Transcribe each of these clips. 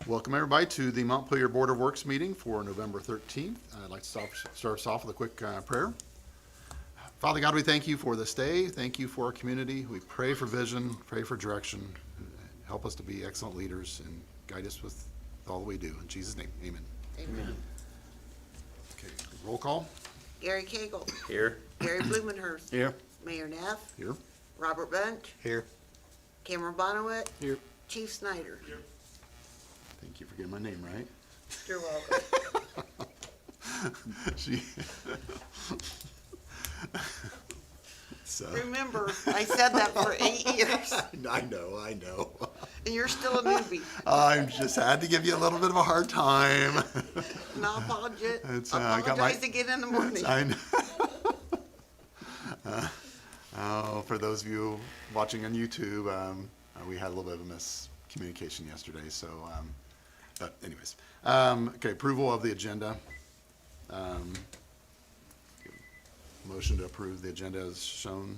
Welcome everybody to the Montpelier Board of Works meeting for November 13th. I'd like to start us off with a quick prayer. Father God, we thank you for this day. Thank you for our community. We pray for vision, pray for direction. Help us to be excellent leaders and guide us with all that we do. In Jesus' name, amen. Amen. Okay, roll call. Gary Cagle. Here. Gary Blumenhurst. Here. Mayor Neff. Here. Robert Bunch. Here. Cameron Bonowit. Here. Chief Snyder. Here. Thank you for getting my name right. You're welcome. She- So, Remember, I said that for 8 years, I know. and you're still a newbie. I just had to give you a little bit of a hard time. And I'll apologize, I got my- again in the morning. I know. For those of you watching on YouTube, we had a little bit of a miscommunication yesterday, so, but anyways. Okay, approval of the agenda. Motion to approve the agenda as shown.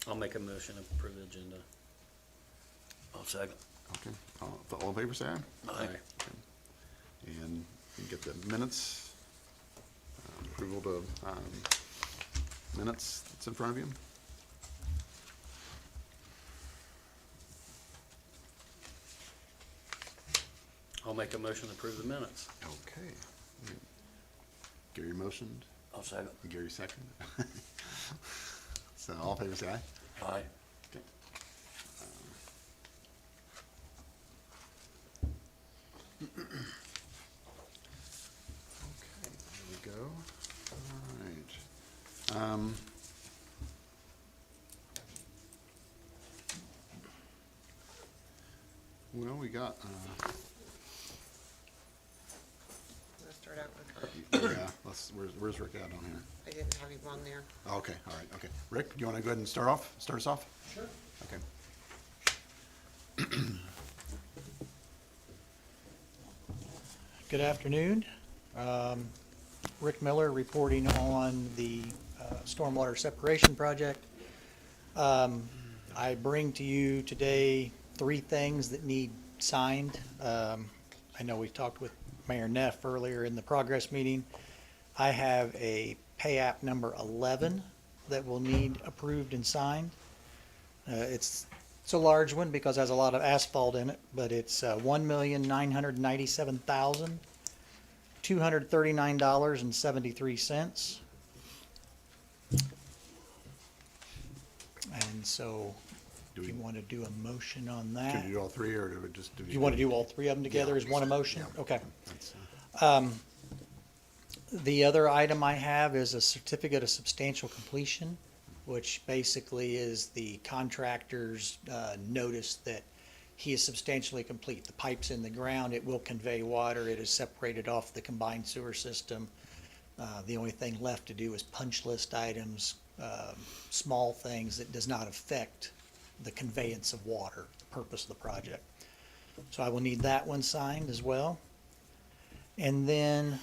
I'll make a motion to approve the agenda. I'll second. Okay, all in favor, say aye. Aye. And you get the minutes, approval to, minutes that's in front of you. I'll make a motion to approve the minutes. Okay. Gary motioned, I'll second. Gary seconded. So all in favor, say aye. Aye. Okay. Okay, there we go. All right. Well, we got, Let's start out with her. yeah, where's Rick at on here? I didn't have him on there. Okay, all right, okay. Rick, you want to go ahead and start us off? Sure. Okay. Good afternoon. Rick Miller reporting on the stormwater separation project. I bring to you today 3 things that need signed. I know we talked with Mayor Neff earlier in the progress meeting. I have a pay app number 11 that will need approved and signed. It's a large one because it has a lot of asphalt in it, but it's $1,997,239.73. And so, Do if you we- want to do a motion on Can that, we do all 3, or do we just do? you want to do all 3 of them together as one emotion? Yeah. Okay. That's, The other item I have is a certificate of substantial completion, which basically is the contractor's notice that he is substantially complete. The pipe's in the ground, it will convey water, it is separated off the combined sewer system. The only thing left to do is punch list items, small things that does not affect the conveyance of water, the purpose of the project. So I will need that one signed as well. And then,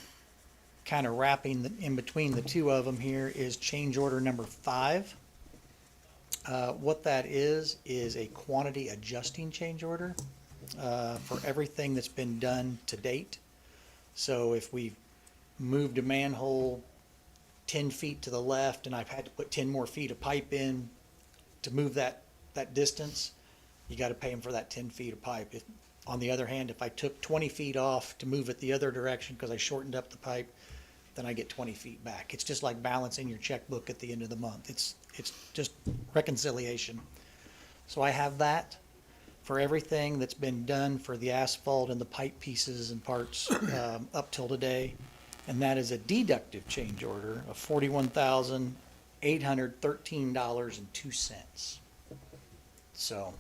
kind of wrapping in between the 2 of them here, is change order number 5. What that is a quantity adjusting change order for everything that's been done to date. So if we've moved a manhole 10 feet to the left and I've had to put 10 more feet of pipe in to move that distance, you got to pay them for that 10 feet of pipe. On the other hand, if I took 20 feet off to move it the other direction because I shortened up the pipe, then I get 20 feet back. It's just like balancing your checkbook at the end of the month. It's just reconciliation. So I have that for everything that's been done for the asphalt and the pipe pieces and parts up till today. And that is a deductive change order of $41,813.02. So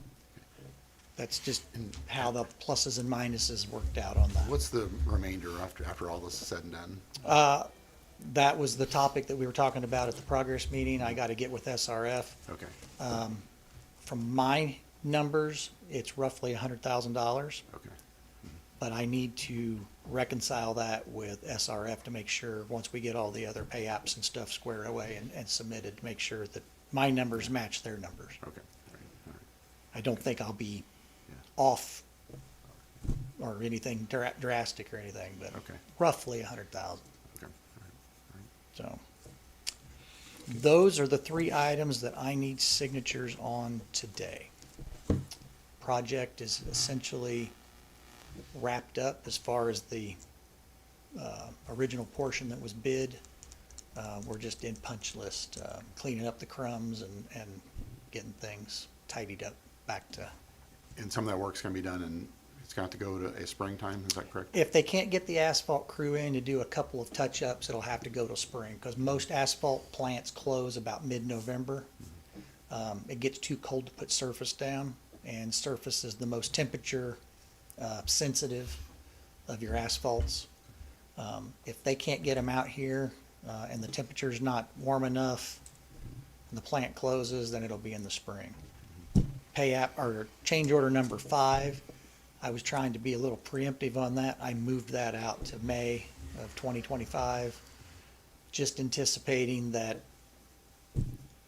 that's just how the pluses and minuses worked out on that. what's the remainder after all this is said and done? That was the topic that we were talking about at the progress meeting. I got to get with SRF. Okay, From my numbers, it's roughly $100,000, okay. but I need to reconcile that with SRF to make sure, once we get all the other pay apps and stuff squared away and submitted, to make sure that my numbers match their numbers. Okay, all right, all right. I don't think I'll be Yeah. off or anything drastic or anything, but Okay. roughly 100,000. Okay. So those are the three items that I need signatures on today. Project is essentially wrapped up as far as the original portion that was bid. We're just in punch list, cleaning up the crumbs and getting things tidied up back to. And some of that work's gonna be done and it's gonna have to go to a springtime, is that correct? If they can't get the asphalt crew in to do a couple of touch-ups, it'll have to go to spring, because most asphalt plants close about mid-November. It gets too cold to put surface down, and surface is the most temperature sensitive of your asphalts. If they can't get them out here, and the temperature's not warm enough, and the plant closes, then it'll be in the spring. Or change order number 5, I was trying to be a little preemptive on that. I moved that out to May of 2025, just anticipating that,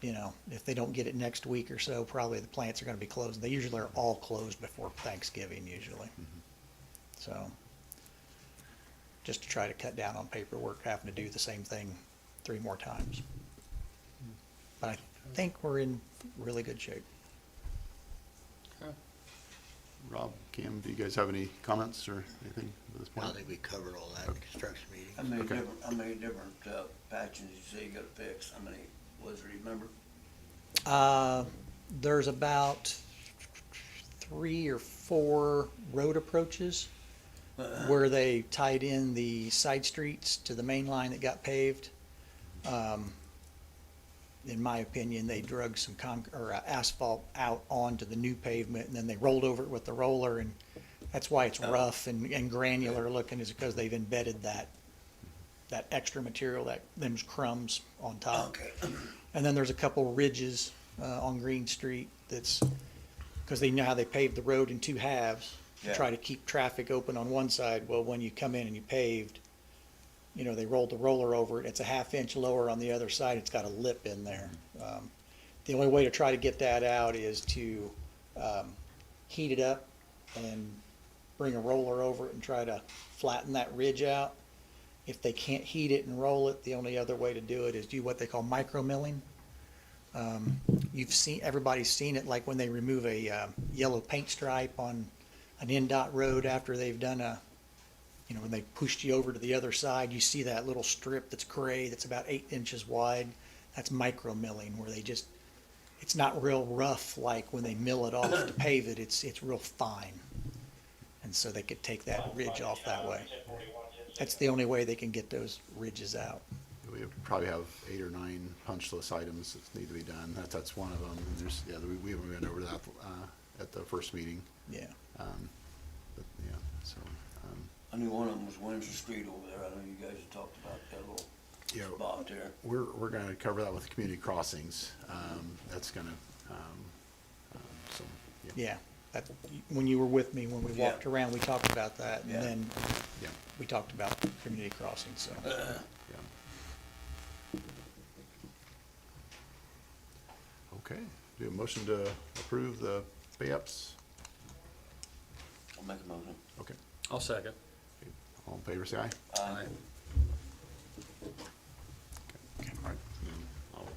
you know, if they don't get it next week or so, probably the plants are gonna be closed. They usually are all closed before Thanksgiving usually. So, just to try to cut down on paperwork, having to do the same thing 3 more times. But I think we're in really good shape. Rob, Cam, do you guys have any comments or anything at this I point? think we covered all that in the construction meeting. Okay. How many different patches you say you gotta fix? How many, was there, you remember? There's about 3 or 4 road approaches where they tied in the side streets to the main line that got paved. In my opinion, they drug some asphalt out onto the new pavement, and then they rolled over it with the roller, and that's why it's rough and granular looking, is because they've embedded that extra material, them's crumbs on top. Okay. And then there's a couple ridges on Green Street that's, because they know how they paved the road in 2 halves to Yeah. try to keep traffic open on one side. Well, when you come in and you paved, you know, they rolled the roller over it. It's a 1/2 inch lower on the other side. It's got a lip in there. The only way to try to get that out is to heat it up and bring a roller over it and try to flatten that ridge out. If they can't heat it and roll it, the only other way to do it is do what they call micro milling. Everybody's seen it, like when they remove a yellow paint stripe on an NDOT road after they've done when they pushed you over to the other side, you see that little strip that's gray, that's about 8 inches wide. That's micro milling, where it's not real rough like when they mill it off to pave it, it's real fine. And so they could take that ridge off that way. That's the only way they can get those ridges out. We probably have 8 or 9 punch list items that need to be done. That's one of them. And there's, we haven't been over that at the first meeting. Yeah. But yeah, so, I knew one of them was Windsor Street over there. I know you guys have talked about that little yeah, spot there. we're gonna cover that with community crossings. That's gonna, so, yeah. Yeah. When you were with me, when we Yeah. walked around, we talked about that. And Yeah. then Yeah, we talked about community crossings, so. yeah. Okay, do you have a motion to approve the pay ups? I'll make a motion. Okay, I'll second. all in favor, say aye. Aye. Okay, all right, then I'll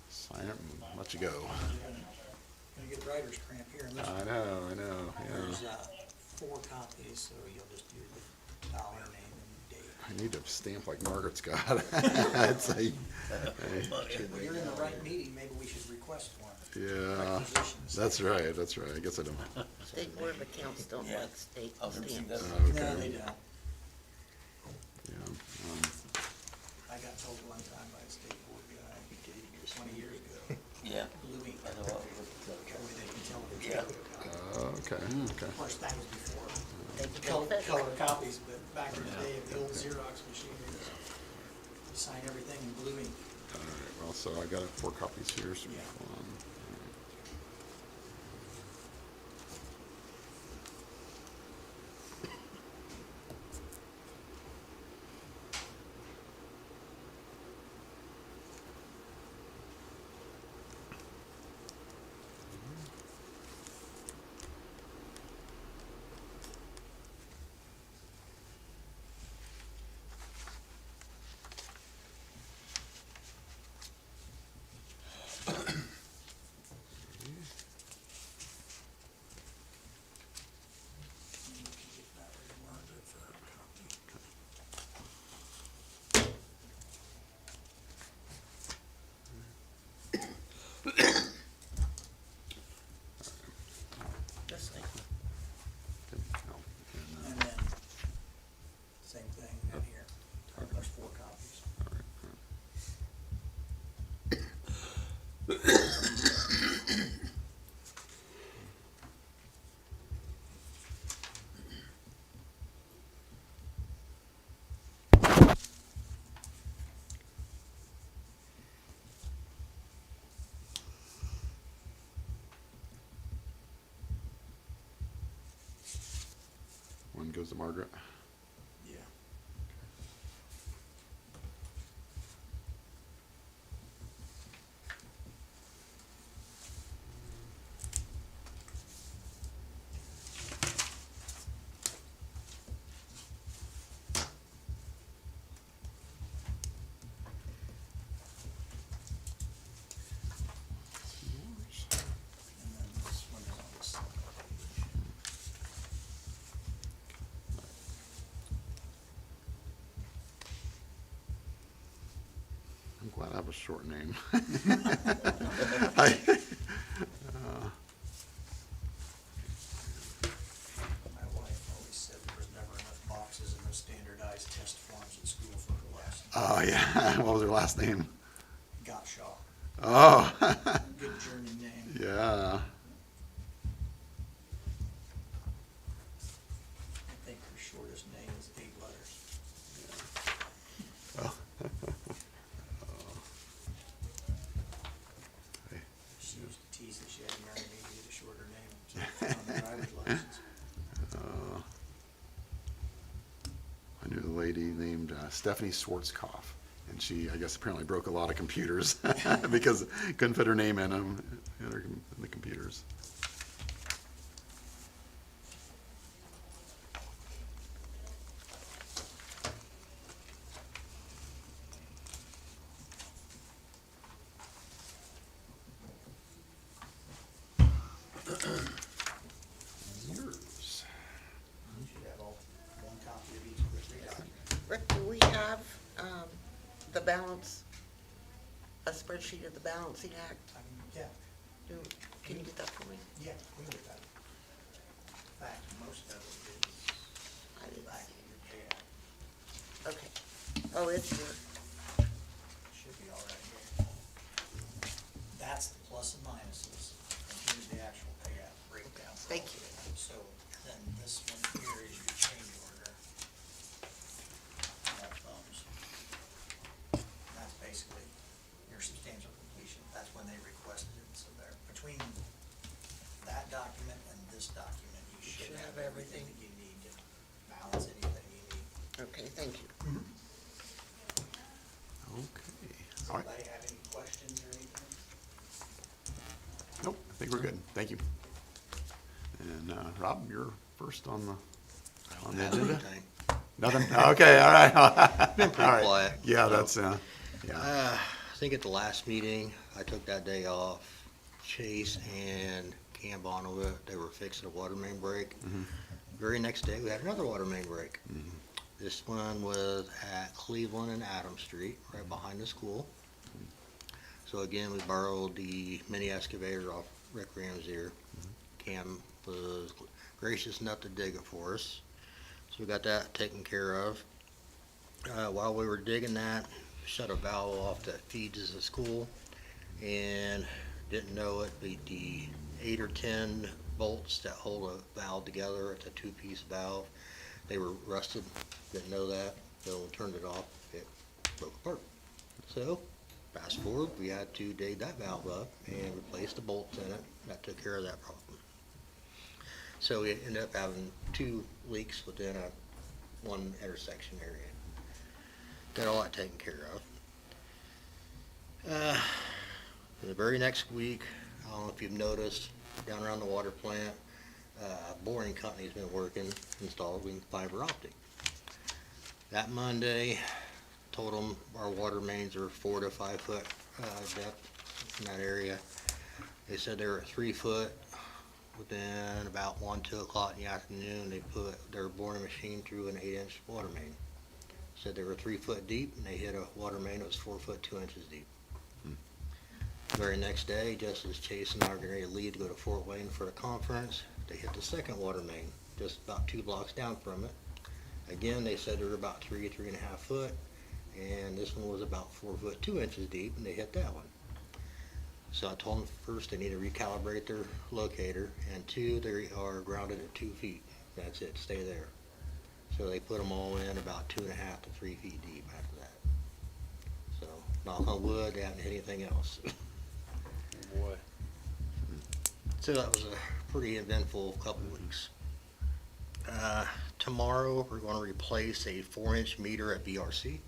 sign it and let you go. Gonna get writer's cramp here. I know, yeah. There's 4 copies, so you'll just do the dollar, name, and date. I need to stamp like Margaret's got. I'd say, Well, you're in the right meeting, maybe we should request one. yeah, that's right, I guess I don't. State Board of Accounts don't Yeah. like state I was gonna see stamps. that. Okay. No, they don't. Yeah, I got told one time by a state board guy, 20 years ago, Yeah. blue ink, I know. that way they can tell the Yeah. okay, okay. Of course, that was before They can tell color that. copies, but back in the day of the old Xerox machine, you sign everything in blue ink. All right, well, so I got 4 copies here, so. Yeah. one goes to Margaret. Yeah. And then this one is on the second page. I'm glad I have a short name. I- My wife always said there was never enough boxes in those standardized test forms at school for her last. Oh, yeah. What was her last name? Gottschall. Oh, Good German name. yeah. I think her shortest name is 8 letters. Oh. She used to tease that she had to marry me to get a shorter name, so it's on the driver's license. I knew a lady named Stephanie Schwarzkopf, and she, I guess, apparently broke a lot of computers because couldn't fit her name in them, in the computers. Yours. You should have all, one copy of each of the 3 documents. Rick, do we have, the balance, a spreadsheet of the balancing act? Yeah, Can you get that for me? yeah, we can get that. In fact, most of it is I didn't back see in your payout. Okay. Oh, it's here. Should be all right here. That's the plus and minuses, and here's the actual payout breakdown. Thank you. So then this one here is your change order. That thumbs. That's basically your substantial completion. That's when they requested it. So there, between that document and this document, you should have everything that you need to balance anything you need. Okay, thank you. Okay. Does All right. anybody have any questions or anything? Nope, I think we're good. Thank you. And Rob, you're first on the Have agenda. anything. Nothing? Okay, all right. Been pretty All right. quiet, Yeah, so. that's, yeah. I think at the last meeting, I took that day off. Chase and Cam Bonova, they were fixing a water main break. Very next day, we had another water main break. This one was at Cleveland and Adams Street, right behind the school. So again, we borrowed the mini excavator off Rick Ramsey. Cam was gracious enough to dig it for us. So we got that taken care of. While we were digging that, shut a valve off that feeds the school, and didn't know it, but the 8 or 10 bolts that hold a valve together, it's a 2-piece valve, they were rusted, didn't know that, so when we turned it off, it broke apart. So, fast forward, we had to dig that valve up and replace the bolts in it, that took care of that problem. So we ended up having 2 leaks within one intersection area. Got all that taken care of. The very next week, I don't know if you've noticed, down around the water plant, boring company's been working, installing fiber optic. That Monday, told them our water mains are 4 to 5 foot depth in that area. They said they were at 3 foot. Within about 1, 2 o'clock in the afternoon, they put their boring machine through an 8-inch water main. Said they were 3 foot deep, and they hit a water main that was 4 foot 2 inches deep. Very next day, just as Chase and I were getting ready to leave to go to Fort Wayne for a conference, they hit the second water main, just about 2 blocks down from it. Again, they said they were about 3.5 foot, and this one was about 4 foot 2 inches deep, and they hit that one. So I told them first they need to recalibrate their locator, and 2, they are grounded at 2 feet. That's it, stay there. So they put them all in about 2.5 to 3 feet deep after that. So, knock on wood, they haven't hit anything else. Boy. So that was a pretty eventful couple weeks. Tomorrow, we're gonna replace a 4-inch meter at VRC.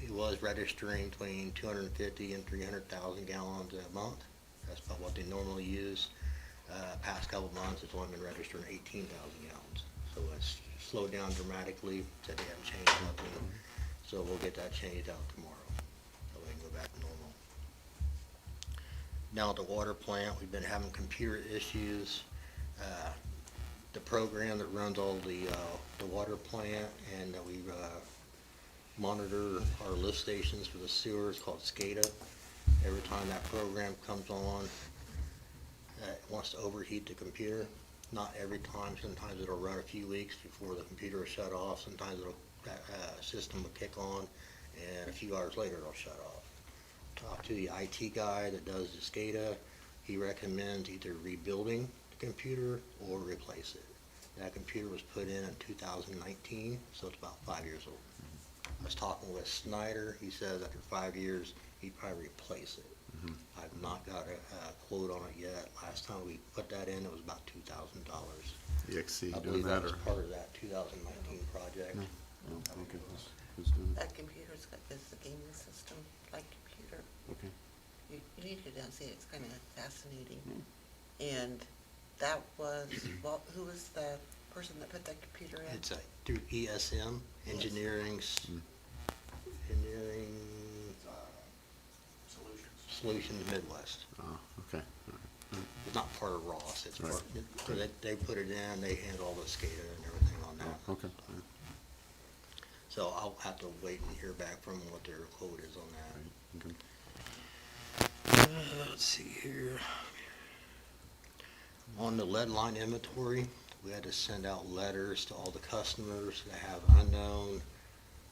It was registering between 250 and 300,000 gallons a month. That's about what they normally use. Past couple months, it's only been registering 18,000 gallons. So it's slowed down dramatically, said they haven't changed nothing. So we'll get that changed out tomorrow, so we can go back to normal. Now at the water plant, we've been having computer issues. The program that runs all the water plant and that we monitor our lift stations for the sewer is called SCADA. Every time that program comes on, it wants to overheat the computer. Not every time, sometimes it'll run a few weeks before the computer will shut off. Sometimes that system will kick on and a few hours later it'll shut off. Talk to the IT guy that does the SCADA. He recommends either rebuilding the computer or replace it. That computer was put in 2019, so it's about 5 years old. I was talking with Snyder. He says after 5 years, he'd probably replace it. I've not got a quote on it yet. Last time we put that in, it was about $2,000. EXC I doing believe that that was or? part of that 2019 project. Oh, okay. Who's doing it? That computer's got, is the gaming system like computer. Okay. You need to go down and see it, it's kind of fascinating. And that was, well, who was the person that put that computer in? It's through ESM, Engineering Solutions Midwest. Oh, okay. It's not part of Ross, it's Right. part, so they put it in, they handle all the SCADA and everything on that. Oh, okay. So I'll have to wait and hear back from them what their quote is on that. Okay. Let's see here. On the lead line inventory, we had to send out letters to all the customers that have unknown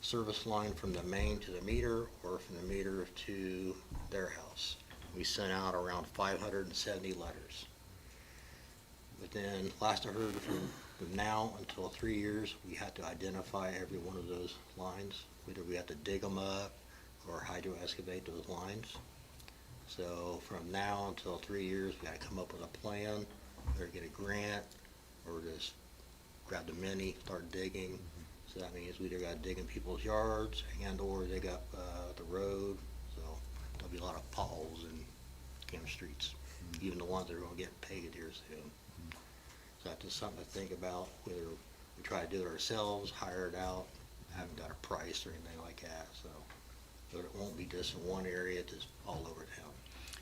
service line from the main to the meter or from the meter to their house. We sent out around 570 letters. Within, last I heard, from now until 3 years, we had to identify every one of those lines. Either we had to dig them up or hydro excavate those lines. So from now until 3 years, we gotta come up with a plan, or get a grant, or just grab the mini, start digging. So that means we either gotta dig in people's yards and or dig up, the road. So there'll be a lot of potholes in Camp streets, even the ones that are gonna get paved here soon. So that's just something to think about, whether we try to do it ourselves, hire it out. Haven't got a price or anything like that, so. But it won't be just in one area, just all over town.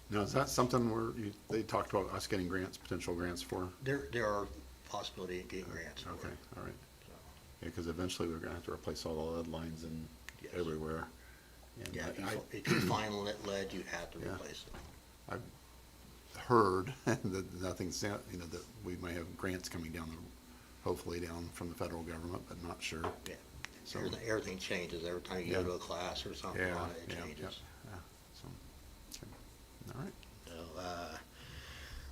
Now, is that something where they talked about us getting grants, potential grants for? There are possibility of getting grants for it. Okay, all right. So, Yeah, because eventually we're gonna have to replace all the lead lines and Yes. everywhere. And Yeah, I if you find lead, you have to Yeah. replace it. heard that nothing's, that we may have grants coming down, hopefully down from the federal government, but not sure. Yeah. So- Everything changes every time you go Yeah. to a class or something Yeah, on it, it yeah, changes. yeah. So, okay. All right. So,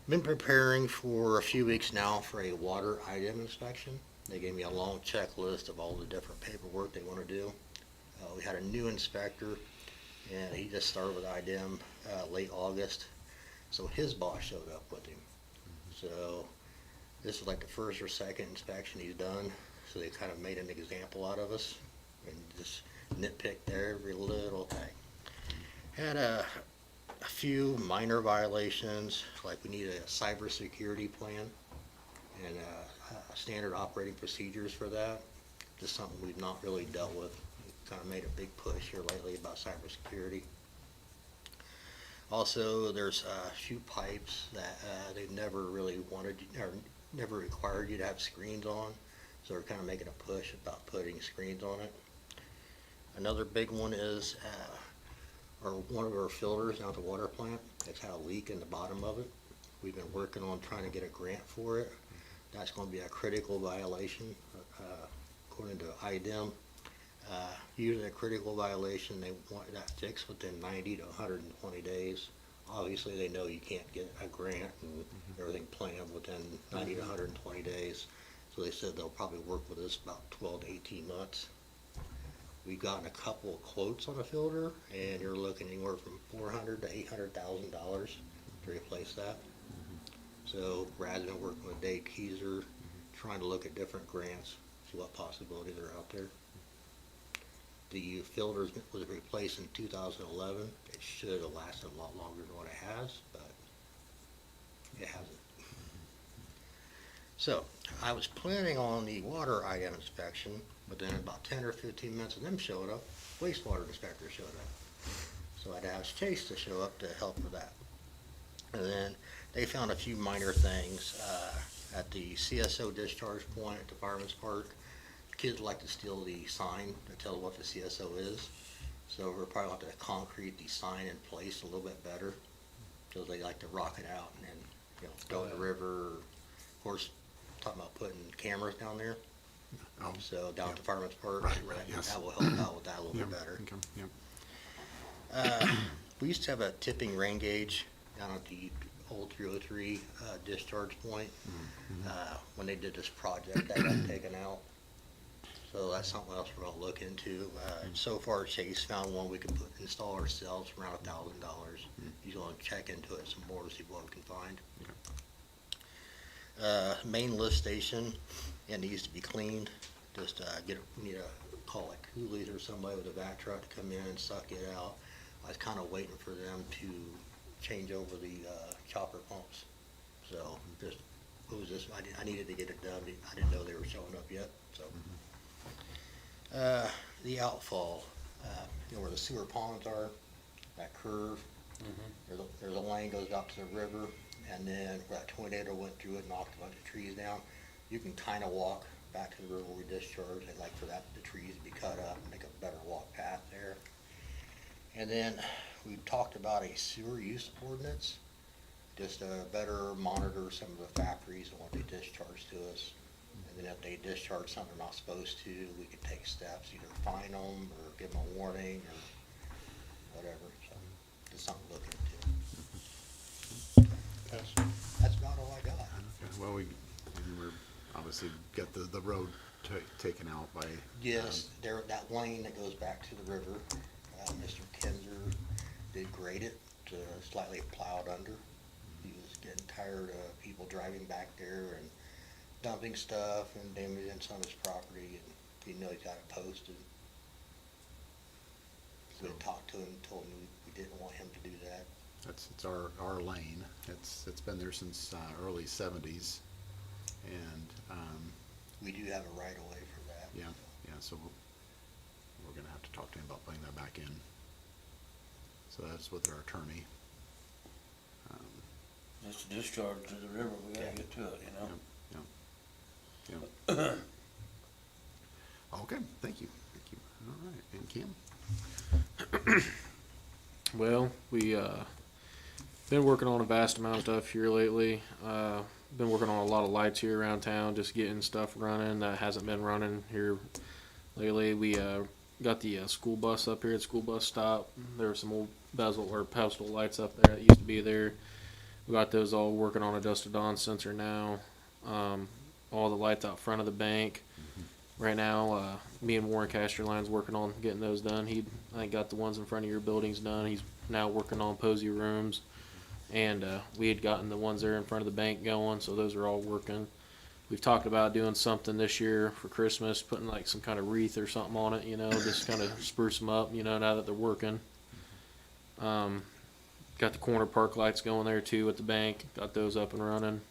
been preparing for a few weeks now for a water item inspection. They gave me a long checklist of all the different paperwork they want to do. We had a new inspector, and he just started with IDEM late August. So his boss showed up with him. So this is like the first or second inspection he's done. So they kind of made an example out of us and just nitpicked every little thing. Had a few minor violations, like we need a cybersecurity plan and standard operating procedures for that. Just something we've not really dealt with. Kind of made a big push here lately about cybersecurity. Also, there's a few pipes that they've never really wanted, or never required you to have screens on. So we're kind of making a push about putting screens on it. Another big one is one of our filters down at the water plant. It's had a leak in the bottom of it. We've been working on trying to get a grant for it. That's going to be a critical violation according to IDEM. Usually a critical violation, they want that fixed within 90 to 120 days. Obviously, they know you can't get a grant and everything planned within 90 to 120 days. So they said they'll probably work with us about 12 to 18 months. We've gotten a couple of quotes on a filter, and you're looking anywhere from $400,000 to $800,000 to replace that. So Brad's been working with Dave Keyser, trying to look at different grants, see what possibilities are out there. The filter was replaced in 2011. It should have lasted a lot longer than what it has, but it hasn't. So, I was planning on the water item inspection, but then about 10 or 15 minutes of them showed up, wastewater inspector showed up. So I'd asked Chase to show up to help with that. And then they found a few minor things at the CSO discharge point at the Fireman's Park. Kids like to steal the sign that tells what the CSO is. So we're probably going to have to concrete the sign in place a little bit better. So they like to rock it out and then, go in the river. Of course, talking about putting cameras down there. Oh, So down at yeah. the Fireman's Park, Right, yes. that will help out with that a little Yep, bit better. okay, yep. We used to have a tipping rain gauge down at the old 303 discharge point. When they did this project, that got taken out. So that's something else we're gonna look into. So far, Chase found one we can install ourselves for around $1,000. He's gonna check into it some more to see what we can find. Main lift station, it needs to be cleaned. Just we need to call like Cooley's or somebody with a vac truck to come in and suck it out. I was kind of waiting for them to change over the chopper pumps. So just I needed to get it done. I didn't know they were showing up yet. So the outfall, where the sewer ponds are, that curve. There's a lane goes out to the river, and then where that tornado went through it, knocked a bunch of trees down. You can kind of walk back to the river where we discharge. I'd like for the trees to be cut up and make a better walk path there. And then we talked about a sewer use ordinance, just to better monitor some of the factories and what they discharge to us. And then if they discharge something they're not supposed to, we could take steps, either fine them or give them a warning or whatever. So just something to look into. That's about all I got. Okay, well, we're obviously got the road taken out by. Yes, that lane that goes back to the river, Mr. Kinzer did grade it, slightly plowed under. He was getting tired of people driving back there and dumping stuff and damaging some of his property, and he knew he got it posted. So we had talked to him, told him we didn't want him to do that. It's our lane. It's been there since early '70s, and We do have a right of way for that. yeah. So we're gonna have to talk to him about putting that back in. So that's with our attorney. It's a discharge to the river, we gotta Yeah. get to it, Yeah. Okay, thank you. All right, and Kim? Well, we been working on a vast amount of stuff here lately. Been working on a lot of lights here around town, just getting stuff running that hasn't been running here lately. We got the school bus up here at school bus stop. There were some old bezel or pedestal lights up there that used to be there. We got those all working on a dusted on sensor now. All the lights out front of the bank. Right now, me and Warren Casterline's working on getting those done. I think got the ones in front of your buildings done. He's now working on Posey rooms. And we had gotten the ones there in front of the bank going, so those are all working. We've talked about doing something this year for Christmas, putting like some kind of wreath or something on it, just kind of spruce them up, now that they're working. Got the corner park lights going there too at the bank. Got those up and running.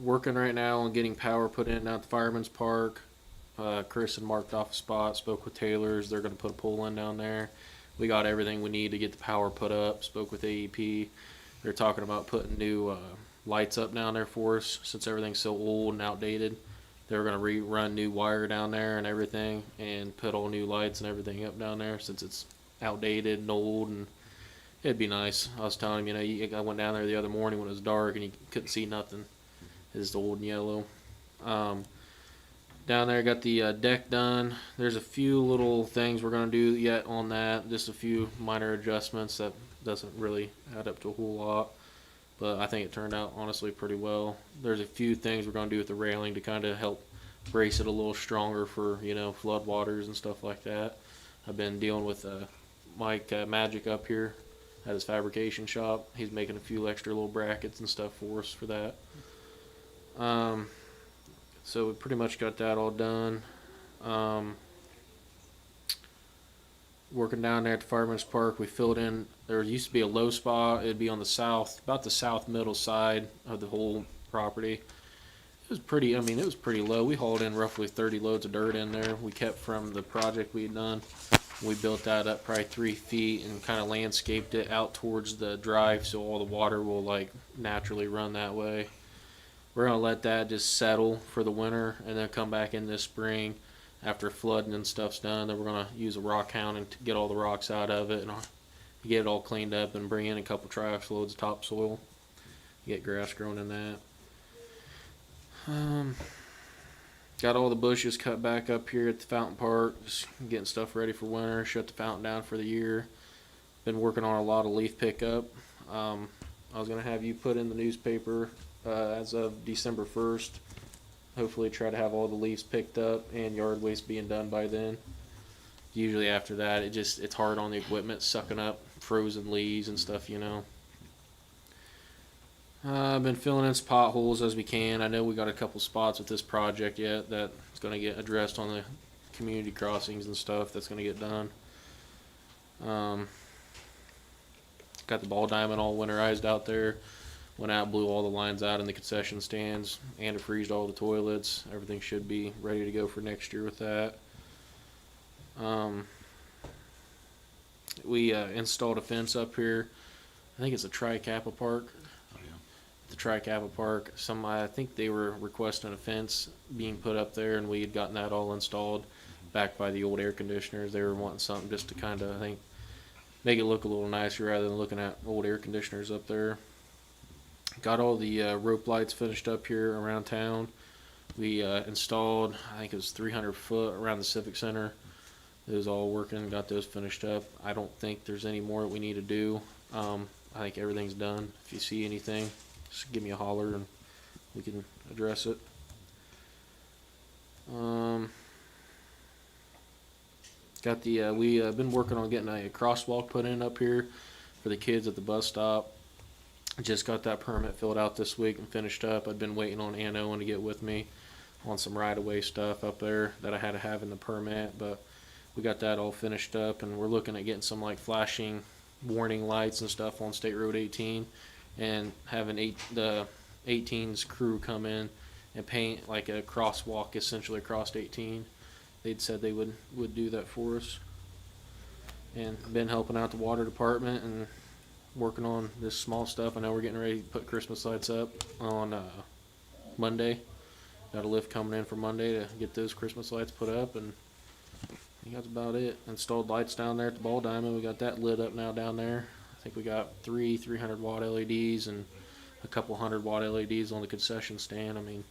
Working right now on getting power put in out at the Fireman's Park. Chris had marked off a spot, spoke with Taylor's. They're going to put a pole in down there. We got everything we need to get the power put up. Spoke with AEP. They're talking about putting new lights up down there for us since everything's so old and outdated. They were going to rerun new wire down there and everything and put all new lights and everything up down there since it's outdated and old, and it'd be nice. I was telling him, I went down there the other morning when it was dark and you couldn't see nothing. It's old and yellow. Down there, got the deck done. There's a few little things we're going to do yet on that. Just a few minor adjustments that doesn't really add up to a whole lot. But I think it turned out, honestly, pretty well. There's a few things we're going to do with the railing to kind of help brace it a little stronger for, flood waters and stuff like that. I've been dealing with Mike Magic up here at his fabrication shop. He's making a few extra little brackets and stuff for us for that. So we pretty much got that all done. Working down there at the Fireman's Park, we filled in. There used to be a low spot. It'd be on the south, about the south middle side of the whole property. It was pretty. I mean, it was pretty low. We hauled in roughly 30 loads of dirt in there. We kept from the project we had done. We built that up probably 3 feet and kind of landscaped it out towards the drive, so all the water will like naturally run that way. We're gonna let that just settle for the winter, and then come back in this spring after flooding and stuff's done. Then we're gonna use a rock hound and get all the rocks out of it and get it all cleaned up and bring in a couple trash loads of topsoil. Get grass growing in that. Got all the bushes cut back up here at the fountain park, just getting stuff ready for winter. Shut the fountain down for the year. Been working on a lot of leaf pickup. I was gonna have you put in the newspaper as of December 1st. Hopefully try to have all the leaves picked up and yard waste being done by then. Usually after that, it's hard on the equipment sucking up frozen leaves and stuff, you know. I've been filling in some potholes as we can. I know we got a couple spots with this project yet that's going to get addressed on the community crossings and stuff. That's going to get done. Got the ball diamond all winterized out there. Went out, blew all the lines out in the concession stands, antifreezed all the toilets. Everything should be ready to go for next year with that. We installed a fence up here. I think it's a Tri-Kappa Park. The Tri-Kappa Park. I think they were requesting a fence being put up there, and we had gotten that all installed back by the old air conditioners. They were wanting something just to kind of, I think, make it look a little nicer rather than looking at old air conditioners up there. Got all the rope lights finished up here around town. We installed, I think it was 300 foot around the Civic Center. It was all working, got those finished up. I don't think there's any more that we need to do. I think everything's done. If you see anything, just give me a holler and we can address it. Got the we been working on getting a crosswalk put in up here for the kids at the bus stop. Just got that permit filled out this week and finished up. I've been waiting on Ann Owen to get with me on some right-of-way stuff up there that I had to have in the permit, but we got that all finished up, and we're looking at getting some like flashing warning lights and stuff on State Road 18, and having the 18's crew come in and paint like a crosswalk essentially across 18. They'd said they would do that for us, and been helping out the water department and working on this small stuff. I know we're getting ready to put Christmas lights up on Monday. Got a lift coming in for Monday to get those Christmas lights put up, and I think that's about it. Installed lights down there at the ball diamond. We got that lit up now down there. I think we got 300 watt LEDs and a couple 100 watt LEDs on the concession stand. I mean,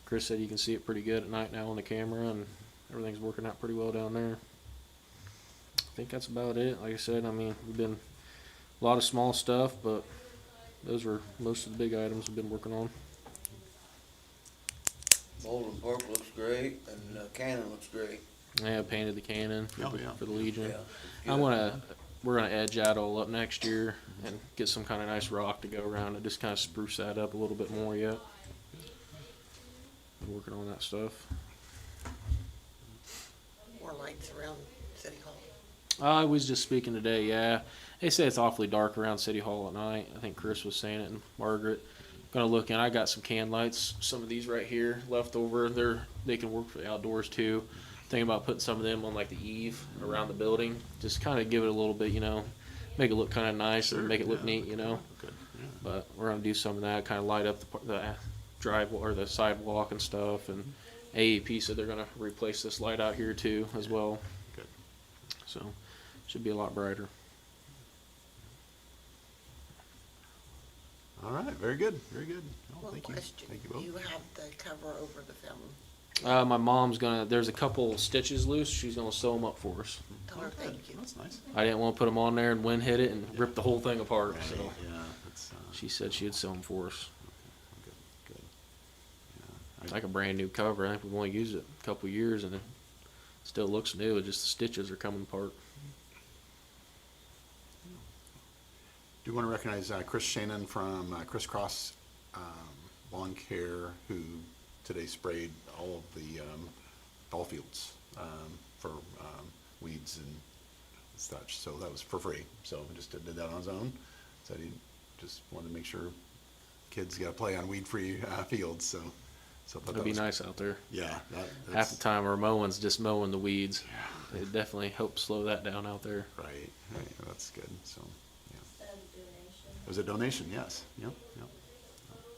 Chris said you can see it pretty good at night now on the camera, and everything's working out pretty well down there. I think that's about it. Like I said, I mean, we've been a lot of small stuff, but those were most of the big items we've been working on. Bowling Park looks great, and Cannon looks great. I painted the cannon Oh, yeah. for the Legion. Yeah. We're gonna edge that all up next year and get some kind of nice rock to go around it. Just kind of spruce that up a little bit more yet. Been working on that stuff. More lights around City Hall. I was just speaking today. Yeah, they say it's awfully dark around City Hall at night. I think Chris was saying it, and Margaret. Gonna look in. I got some can lights. Some of these right here left over. They can work for the outdoors too. Thinking about putting some of them on like the eave around the building. Just kind of give it a little bit, you know, make it look kind of nice and make it look neat, you know. Good. Yeah. But we're gonna do some of that, kind of light up the drive or the sidewalk and stuff. And AEP said they're gonna replace this light out here too as well. Good. So should be a lot brighter. All right. Very good. Very good. Oh, One thank you. question. Thank you both. You have the cover over the film. My mom's there's a couple stitches loose. She's gonna sew them up for us. Tell her Okay. thank you. That's nice. I didn't want to put them on there and wind hit it and rip the whole thing apart. So Yeah. That's she said she'd sew them for us. good. Good. Yeah. It's like a brand new cover. I think we've only used it a couple years and it still looks new. It's just the stitches are coming apart. Do want to recognize Chris Shannon from Crisscross Lawn Care, who today sprayed all of the ball fields for weeds and such. So that was for free. So he just did that on his own. Said he just wanted to make sure kids got to play on weed-free fields. So thought It'd that be was, nice out there. yeah. Half the time our mowing's just mowing the weeds. It definitely helps slow that down out there. Right. That's good. So yeah. It was a donation. Yes. Yep.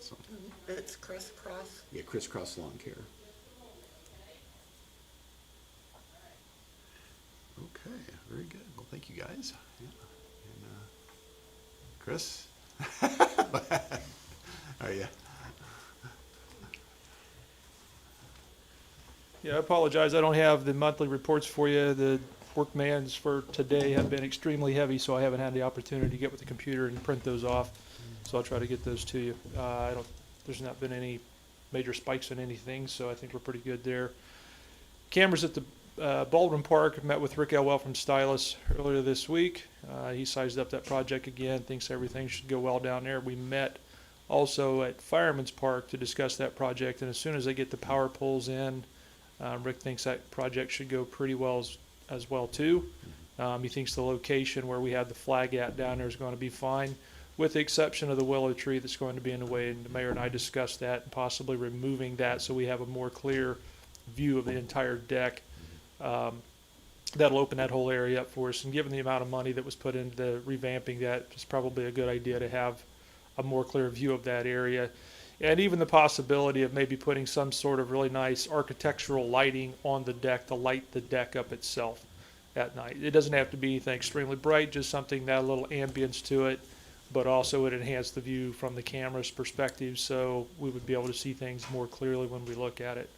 So It's crisscross. yeah, Crisscross Lawn Care. Okay, very good. Well, thank you guys. Yeah. And, Chris? Are you? Yeah, I apologize. I don't have the monthly reports for you. The work demands for today have been extremely heavy, so I haven't had the opportunity to get with the computer and print those off. So I'll try to get those to you. There's not been any major spikes in anything, so I think we're pretty good there. Cameras at the Baldwin Park. Met with Rick Elwell from Stylus earlier this week. He sized up that project again, thinks everything should go well down there. We met also at Fireman's Park to discuss that project, and as soon as they get the power poles in, Rick thinks that project should go pretty well as well too. He thinks the location where we have the flag at down there is going to be fine, with the exception of the willow tree that's going to be in the way. And the mayor and I discussed that, and possibly removing that so we have a more clear view of the entire deck. That'll open that whole area up for us. And given the amount of money that was put into revamping that, it's probably a good idea to have a more clear view of that area. And even the possibility of maybe putting some sort of really nice architectural lighting on the deck to light the deck up itself at night. It doesn't have to be anything extremely bright, just something that a little ambience to it, but also it enhanced the view from the camera's perspective, so we would be able to see things more clearly when we look at it.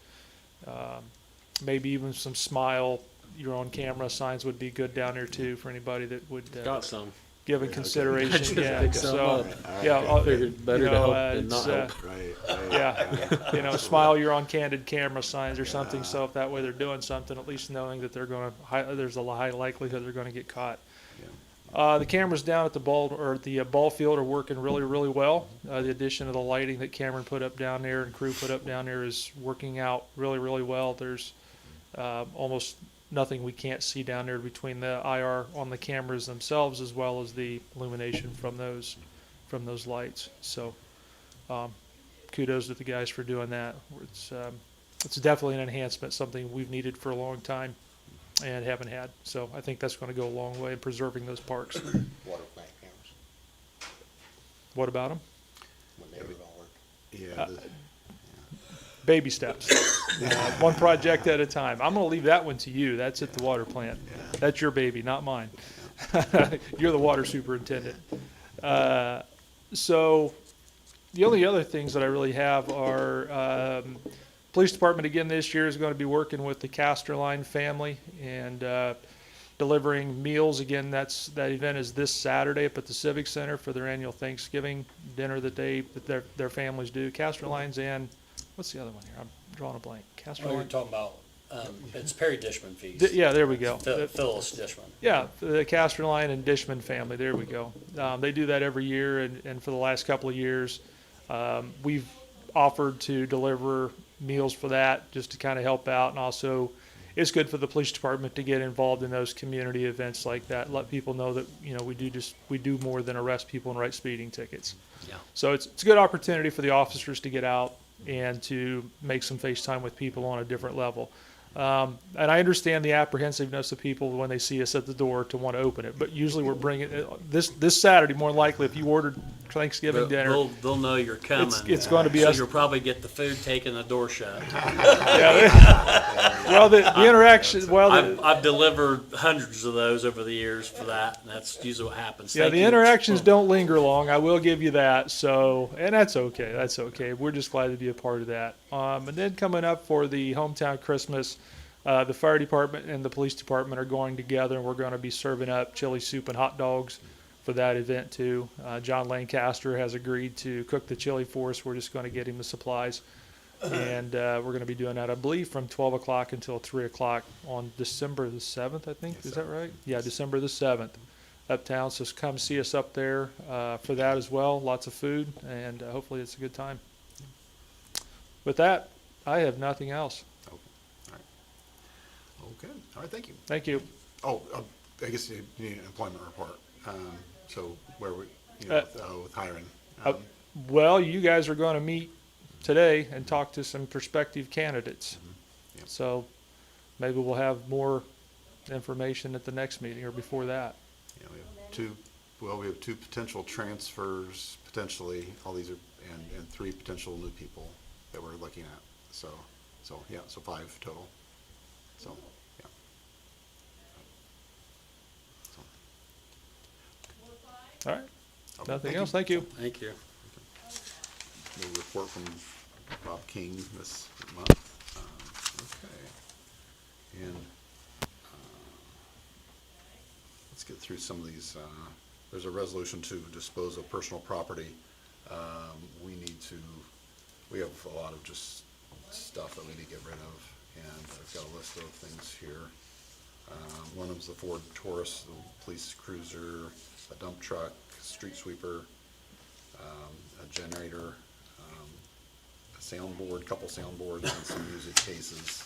Maybe even some smile, your own camera signs would be good down there too for anybody that would Got some. give it consideration. Just Yeah, pick some so up. yeah, Figured better to help than it's, not help. Right. yeah, smile you're on candid camera signs or something, so if that way they're doing something, at least knowing that they're going to, there's a high likelihood they're going to get caught. The cameras down at the ball field are working really, really well. The addition of the lighting that Cameron put up down there and crew put up down there is working out really, really well. There's almost nothing we can't see down there between the IR on the cameras themselves as well as the illumination from those lights. So kudos to the guys for doing that. It's definitely an enhancement, something we've needed for a long time and haven't had. So I think that's going to go a long way in preserving those parks. Water plant cameras, What about them? when they would all work. Yeah. Baby steps. One project at a time. I'm going to leave that one to you. That's at the water plant. That's your baby, not mine. You're the water superintendent. So the only other things that I really have are police department again this year is going to be working with the Casterline family and delivering meals. Again, that event is this Saturday up at the Civic Center for their annual Thanksgiving dinner that their families do. Casterlines and what's the other one here? I'm drawing a blank. Oh, you're Casterline. talking about, it's Perry Dishman feast. Yeah, there we go. Phyllis Dishman. Yeah, the Casterline and Dishman family. There we go. They do that every year, and for the last couple of years, we've offered to deliver meals for that just to kind of help out, and also it's good for the police department to get involved in those community events like that. Let people know that we do more than arrest people and write speeding tickets. Yeah. So it's a good opportunity for the officers to get out and to make some face time with people on a different level. And I understand the apprehensiveness of people when they see us at the door to want to open it, but usually we're bringing this Saturday, more likely, if you ordered Thanksgiving dinner. They'll know you're coming. It's going to be so us. you'll probably get the food taken, the door shut. Well, the interaction, I've delivered hundreds of those over the years for that, and that's usually what happens. yeah, Thank the you. interactions don't linger long. I will give you that. So, and that's okay. That's okay. We're just glad to be a part of that. And then coming up for the hometown Christmas, the fire department and the police department are going together, and we're going to be serving up chili soup and hot dogs for that event too. John Lancaster has agreed to cook the chili for us. We're just going to get him the supplies, and we're going to be doing that, I believe, from 12 o'clock until 3 o'clock on December the 7th. I think is that right? Yeah, December the 7th, uptown. So come see us up there for that as well. Lots of food, and hopefully it's a good time. With that, I have nothing else. Okay, all right, thank you. Thank you. Oh, I guess you need an employment report. So where we, Uh, with hiring. Uh, Well, you guys are going to meet today and talk to some prospective candidates. Yep. So maybe we'll have more information at the next meeting or before that. Yeah, we have two potential transfers, potentially, all these are, and three potential new people that we're looking at. So yeah, so 5 total. So, yeah. So, All right. okay, Nothing else. Thank you. Thank you. No report from Bob King this month. Okay. And let's get through some of these. There's a resolution to dispose of personal property. We have a lot of just stuff that we need to get rid of, and I've got a list of things here. One of them's the Ford Taurus, the police cruiser, a dump truck, street sweeper, a generator, a soundboard, couple soundboards, and some music cases.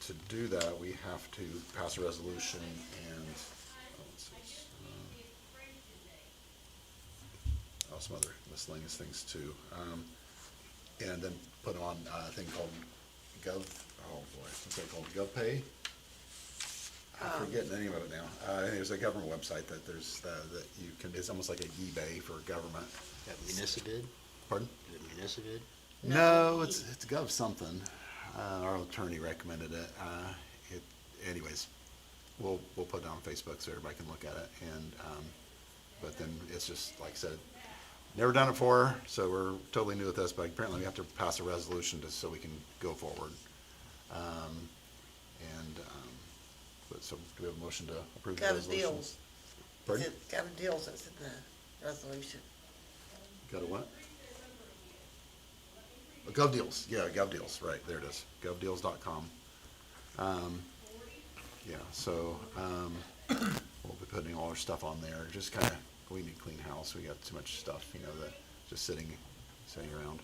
To do that, we have to pass a resolution and, some other miscellaneous things too. And then put on a thing called what's that called, GovPay? I'm forgetting the name of it now. There's a government website that that you can, it's almost like an eBay for government. That Municipid? Pardon? Is it Municipid? No, it's Gov something. Our attorney recommended it. Anyways, we'll put it on Facebook so everybody can look at it. And but then it's just like I said, never done it before, so we're totally new at this. But apparently we have to pass a resolution so we can go forward. But so do we have a motion to approve the Gov resolution? deals. Pardon? Gov deals, it's in the resolution. Got a what? Gov Deals, yeah, Gov Deals, right, there it is, govdeals.com. Yeah, so, we'll be putting all our stuff on there, just kinda, we need a clean house, we got too much stuff, that just sitting around.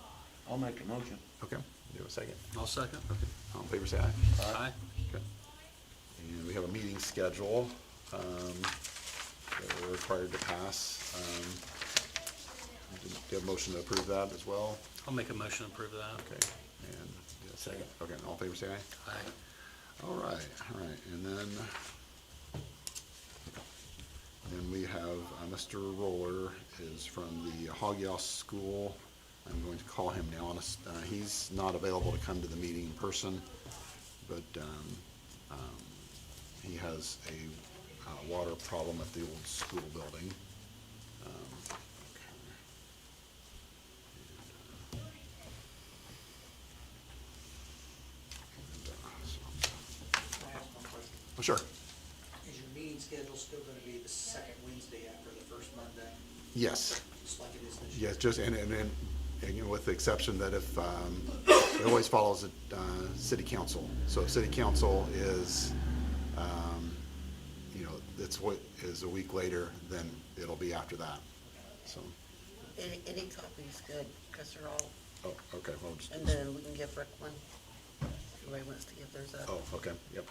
I'll make a motion. Okay, do you have a second? I'll second. Okay, all in favor, say aye. Aye. Okay. And we have a meeting schedule, that we're required to pass. Do you have a motion to approve that as well? I'll make a motion to approve that. Okay, and, yeah, second, okay, all in favor, say aye. Aye. All right, and then we have, Mr. Roller is from the Hagios School. I'm going to call him now, he's not available to come to the meeting in person, but, he has a water problem at the old school building. Oh, sure. Is your meeting schedule still gonna be the second Wednesday after the first Monday, Yes, just like it is this year? yes, just, and with the exception that if, it always follows city council. So if city council is, it's what is a week later, then it'll be after that, so. Any copy's good, because they're all, Oh, okay, well, and then we can give Rick one. Everybody wants to give theirs up. oh, okay, yep.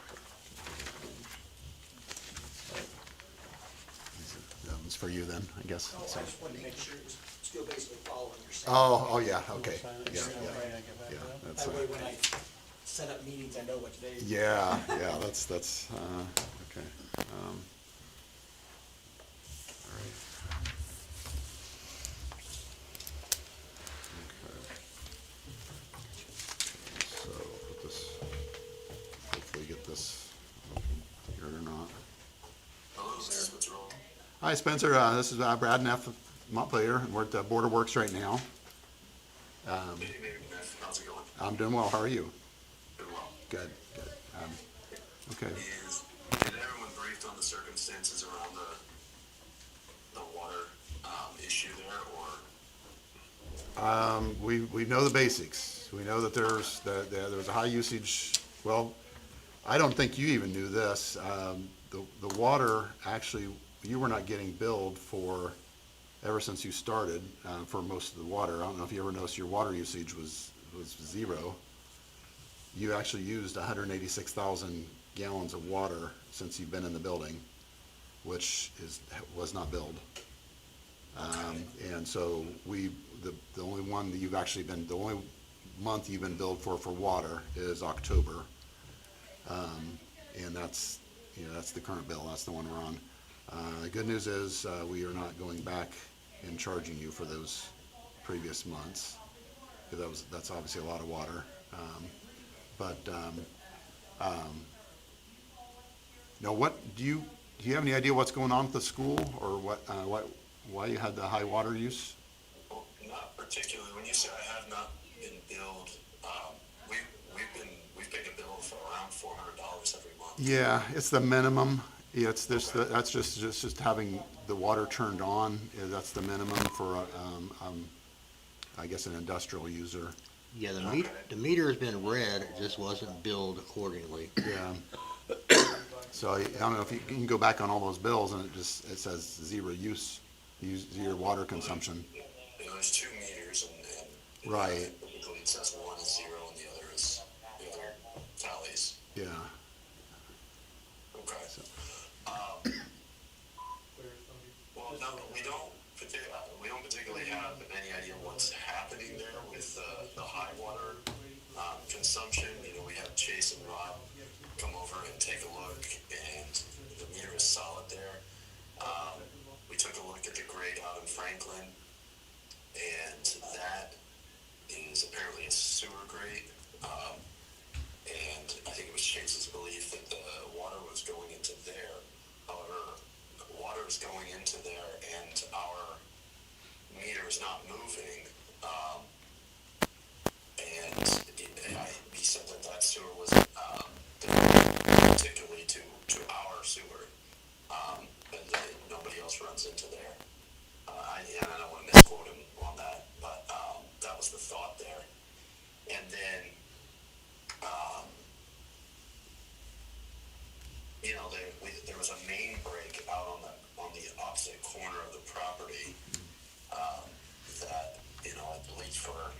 That one's for you then, I guess. Oh, So- I just wanted to make sure it was still basically following your. Oh, yeah, okay, yeah, that's, That way when I set up meetings, I know what day. yeah, that's, okay. All right. Okay. So, put this, hopefully get this here or not. Hello, sir. What's wrong? Hi, Spencer, this is Brad Neff of Montpelier, and we're at the Border Works right now. Hey, how's it going? I'm doing well, how are you? Doing well. Good. Okay. Is everyone briefed on the circumstances around the water issue there, or? We know the basics. We know that there's a high usage. Well, I don't think you even knew this. The water, actually, you were not getting billed for ever since you started, for most of the water, I don't know if you ever noticed your water usage was zero. You actually used 186,000 gallons of water since you've been in the building, which was not billed. And so the only one that you've actually been, the only month you've been billed for water is October. And that's the current bill, that's the one we're on. The good news is, we are not going back and charging you for those previous months, because that's obviously a lot of water. Now, do you have any idea what's going on with the school, or why you had the high water use? Well, not particularly. When you say I have not been billed, we've paid a bill for around $400 every month. Yeah, it's the minimum. Yeah, it's this, that's just having the water turned on. That's the minimum for, I guess, an industrial user. Yeah, the meter has been read, it just wasn't billed accordingly. Yeah. So I don't know if you can go back on all those bills, and it says zero zero water consumption. There's two meters, and Right. typically it says one is zero and the other tallies. Yeah. Okay. Well, no, we don't particularly have any idea what's happening there with the high water consumption. We have Chase and Rob come over and take a look, and the meter is solid there. We took a look at the grade out in Franklin, and that is apparently a sewer grate. And I think it was Chase's belief that the water was going into there. However, water is going into there, and our meter is not moving. He said that sewer was particularly to our sewer, and that nobody else runs into there. I don't want to misquote him on that, but that was the thought there. And then, there was a main break out on the opposite corner of the property that had leaked for.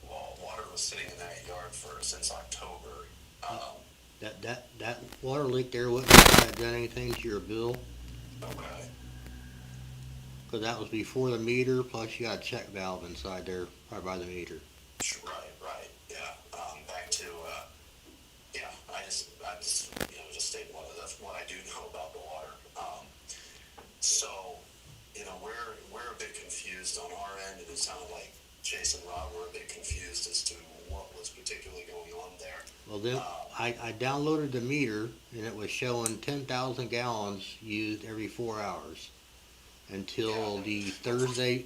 Well, water was sitting in that yard since October. That water leak there wouldn't have done anything to your bill, Okay. because that was before the meter, plus you got a check valve inside there, right by the meter. Right, yeah. Back to, I just stated what I do know about the water. So, we're a bit confused on our end. It sounded like Chase and Rob were a bit confused as to what was particularly going on there. Well, then, I downloaded the meter, and it was showing 10,000 gallons used every 4 hours until the Thursday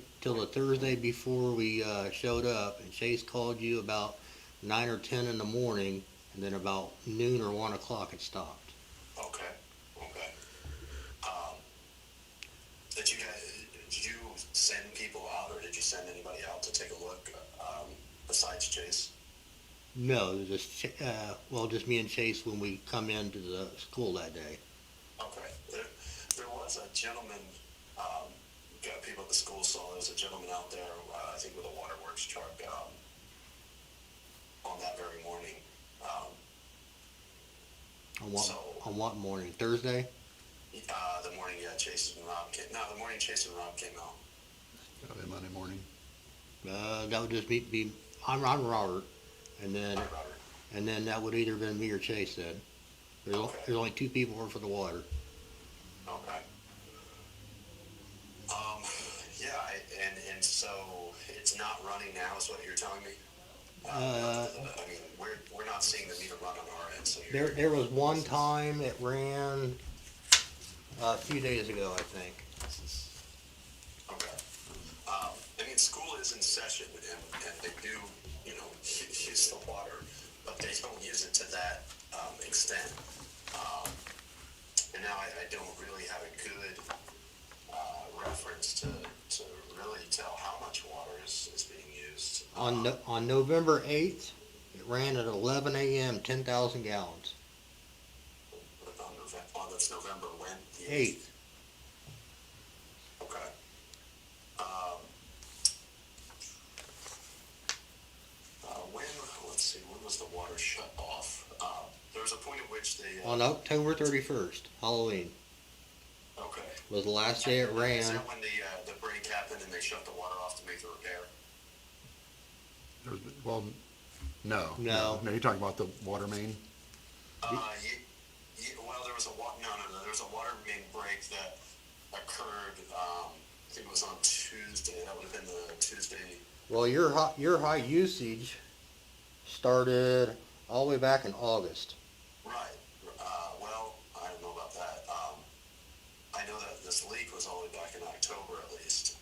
before we showed up, and Chase called you about 9 or 10 in the morning, and then about noon or 1 o'clock it stopped. Okay. Did you send people out, or did you send anybody out to take a look, besides Chase? No, just me and Chase when we come into the school that day. Okay. There was a gentleman, people at the school saw there was a gentleman out there, I think with a waterworks truck, on that very morning. On what morning? Thursday? The morning, Chase and Rob came out. Probably Monday morning. That would just be I'm Robert, and then Hi, Robert. and then that would either been me or Chase then. There's only two people working for the water. Okay. And so it's not running now, is what you're telling me? We're not seeing the meter run on our end, so There was one time it ran a few days ago, I think. Okay. School is in session, and they do, use the water, but they don't use it to that extent. And now I don't really have a good reference to really tell how much water is being used. On November 8th, it ran at 11 a.m. 10,000 gallons. That's November when? The 8th. Okay. water shut off. There was a point at which they, On October 31st, Halloween, okay. was the last day it Is ran. that when the break happened and they shut the water off to make the repair? Well, no. No. No, you're talking about the water main? Well, there was no, there was a water main break that occurred, I think it was on Tuesday, that would have been the Tuesday. Well, your high usage started all the way back in August. Right, well, I don't know about that. I know that this leak was all the way back in October at least,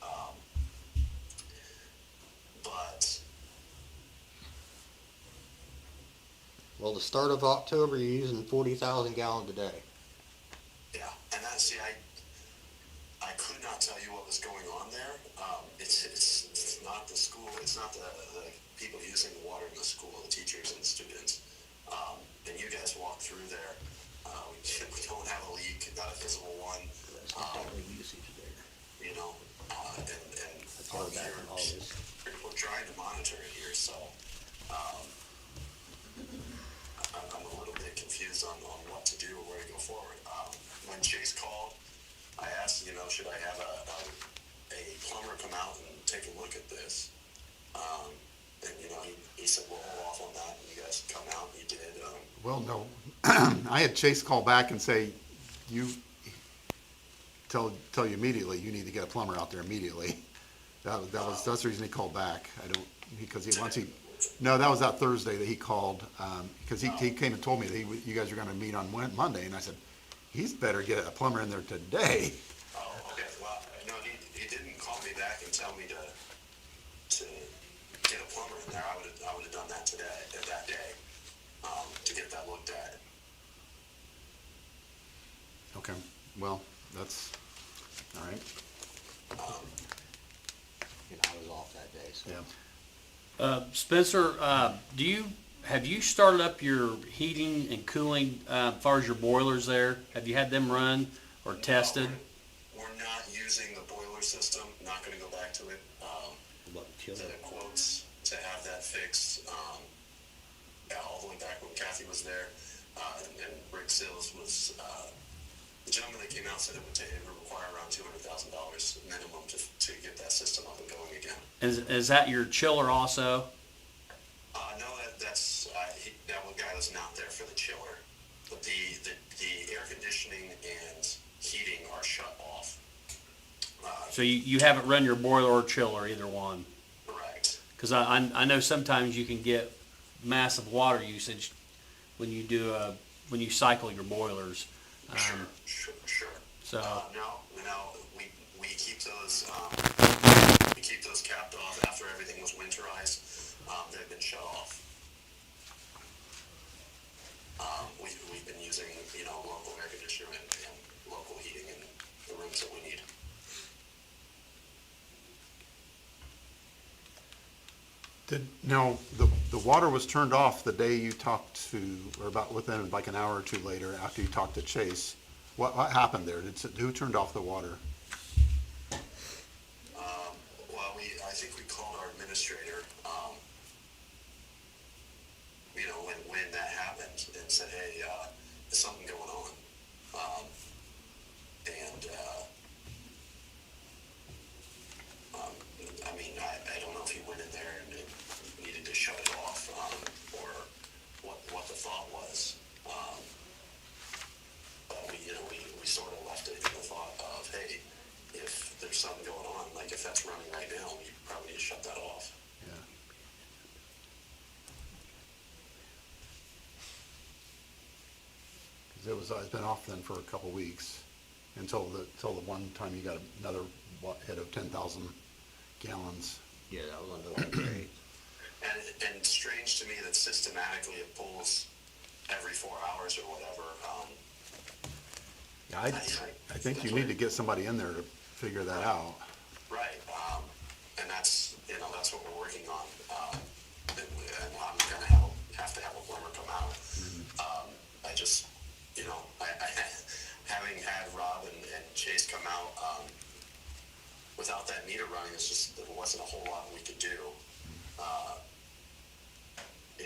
but, Well, the start of October, you're using 40,000 gallons a day. yeah, and that, see, I could not tell you what was going on there. It's not the school, it's not the people using the water in the school, the teachers and students. And you guys walk through there, we don't have a leak, not a visible one, That's not definitely usage there. you know, and That's all back in August. we're trying to monitor it here, so, I'm a little bit confused on what to do or where to go forward. When Chase called, I asked, should I have a plumber come out and take a look at this? And, he said, well, hold off on that, and you guys come out, and you did. Well, no. I had Chase call back and say, you, tell you immediately, you need to get a plumber out there immediately. That's the reason he called back. No, that was that Thursday that he called, because he came and told me that you guys are gonna meet on Monday, and I said, he's better get a plumber in there today. Oh, okay, well, no, he didn't call me back and tell me to get a plumber in there. I would have done that that day, to get that looked at. Okay, well, that's, all right, I was off that day, so. yeah. Spencer, have you started up your heating and cooling, as far as your boilers there? Have you had them run or tested? We're not using the boiler system, not gonna go back to it. About the chiller. The quotes to have that fixed, all the way back when Kathy was there, and Rick Sills was, the gentleman that came out said it would require around $200,000 minimum to get that system up and going again. Is that your chiller also? No, that one guy was not there for the chiller. But the air conditioning and heating are shut off. So you haven't run your boiler or chiller, either one? Correct. Because I know sometimes you can get massive water usage when you cycle your boilers. Sure. So No, we keep those capped off after everything was winterized. They've been shut off. We've been using, local air conditioner and local heating in the rooms that we need. No, the water was turned off the day you talked to, or about within like an hour or two later after you talked to Chase. What happened there? Who turned off the water? Well, I think we called our administrator, when that happened and said, hey, there's something going on. I don't know if he went in there and needed to shut it off, or what the thought was. But we sort of left it in the thought of, hey, if there's something going on, like if that's running right now, we probably need to shut that off. Yeah. It's been off then for a couple weeks until the one time you got another hit of 10,000 gallons. Yeah, that was on the day. And strange to me that systematically it pulls every 4 hours or whatever. Yeah, I think you need to get somebody in there to figure that out. Right, and that's what we're working on. And I'm gonna have to have a plumber come out. I just, having had Rob and Chase come out, without that meter running, there wasn't a whole lot we could do.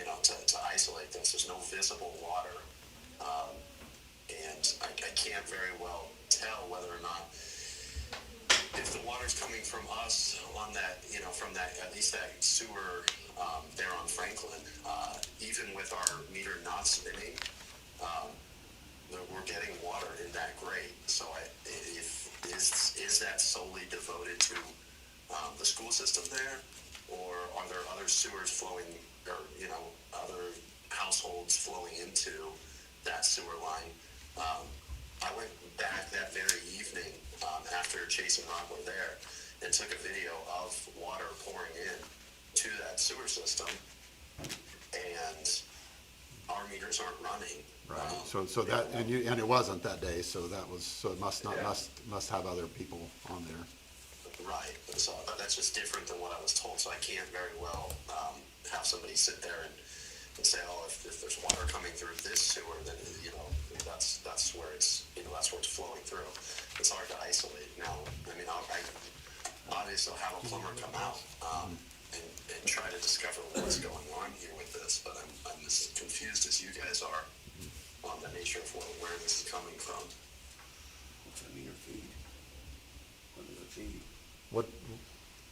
to isolate this. There's no visible water. And I can't very well tell whether or not, if the water's coming from us on that, from that, at least that sewer there on Franklin, even with our meter not spinning, we're getting water in that grate. So is that solely devoted to the school system there, or are there other sewers flowing, or other households flowing into that sewer line? I went back that very evening after Chase and Rob were there and took a video of water pouring in to that sewer system, and our meters aren't running. Right, so that, and it wasn't that day, so it must have other people on there. Right, so that's just different than what I was told, so I can't very well have somebody sit there and say, oh, if there's water coming through this sewer, then, that's where it's, that's where it's flowing through. It's hard to isolate. Now, I mean, obviously I'll have a plumber come out and try to discover what's going on here with this, but I'm as confused as you guys are on the nature of where this is coming from. What's a meter feed? What is a feed? What,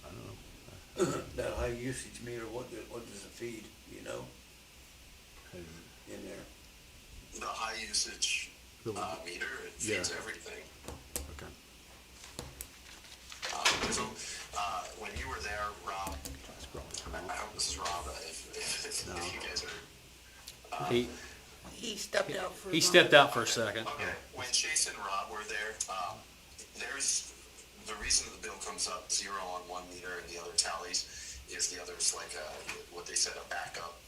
I don't know. That high usage meter, what does it feed, in there? The high usage meter, it feeds everything. Okay. So, when you were there, Rob, I hope this is Rob, if you guys are. He stepped out for. He stepped out for a second. Okay, when Chase and Rob were there, there's, the reason the bill comes up 0 on one meter and the other tallies is the other's like what they said, a backup.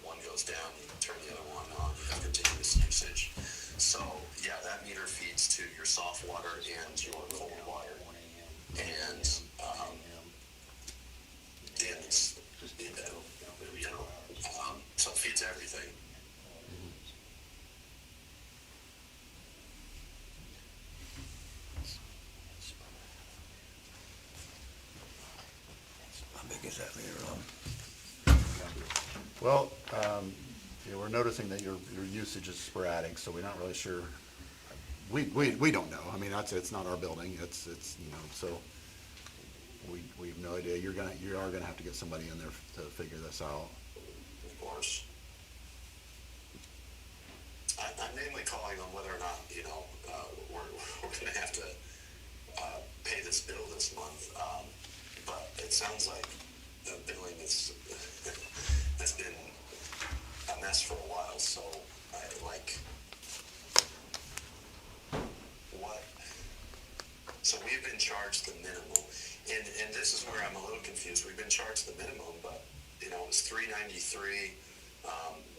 One goes down, you turn the other one on, you have continuous usage. So, yeah, that meter feeds to your soft water and your cold water. And it's, so it feeds everything. How big is that meter, Rob? Well, we're noticing that your usage is sporadic, so we're not really sure. We don't know. I mean, it's not our building. It's so we have no idea. You are gonna have to get somebody in there to figure this out. Of course. I'm mainly calling on whether or not, we're going to have to pay this bill this month. But it sounds like the billing has been a mess for a while, so so we've been charged the minimum. And this is where I'm a little confused. We've been charged the minimum, but, it was $393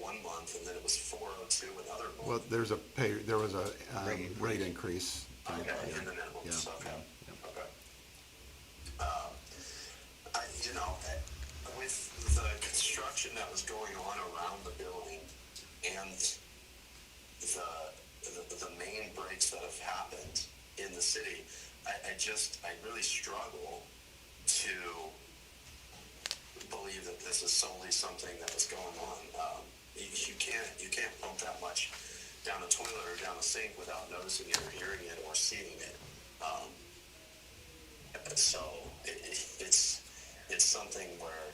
one month, and then it was $402 another month. Well, there was a rate increase. Okay, in the minimum, Yeah. okay, Yeah. okay. With the construction that was going on around the building and the main breaks that have happened in the city, I really struggle to believe that this is solely something that was going on. You can't pump that much down a toilet or down a sink without noticing it or hearing it or seeing it. So it's something where,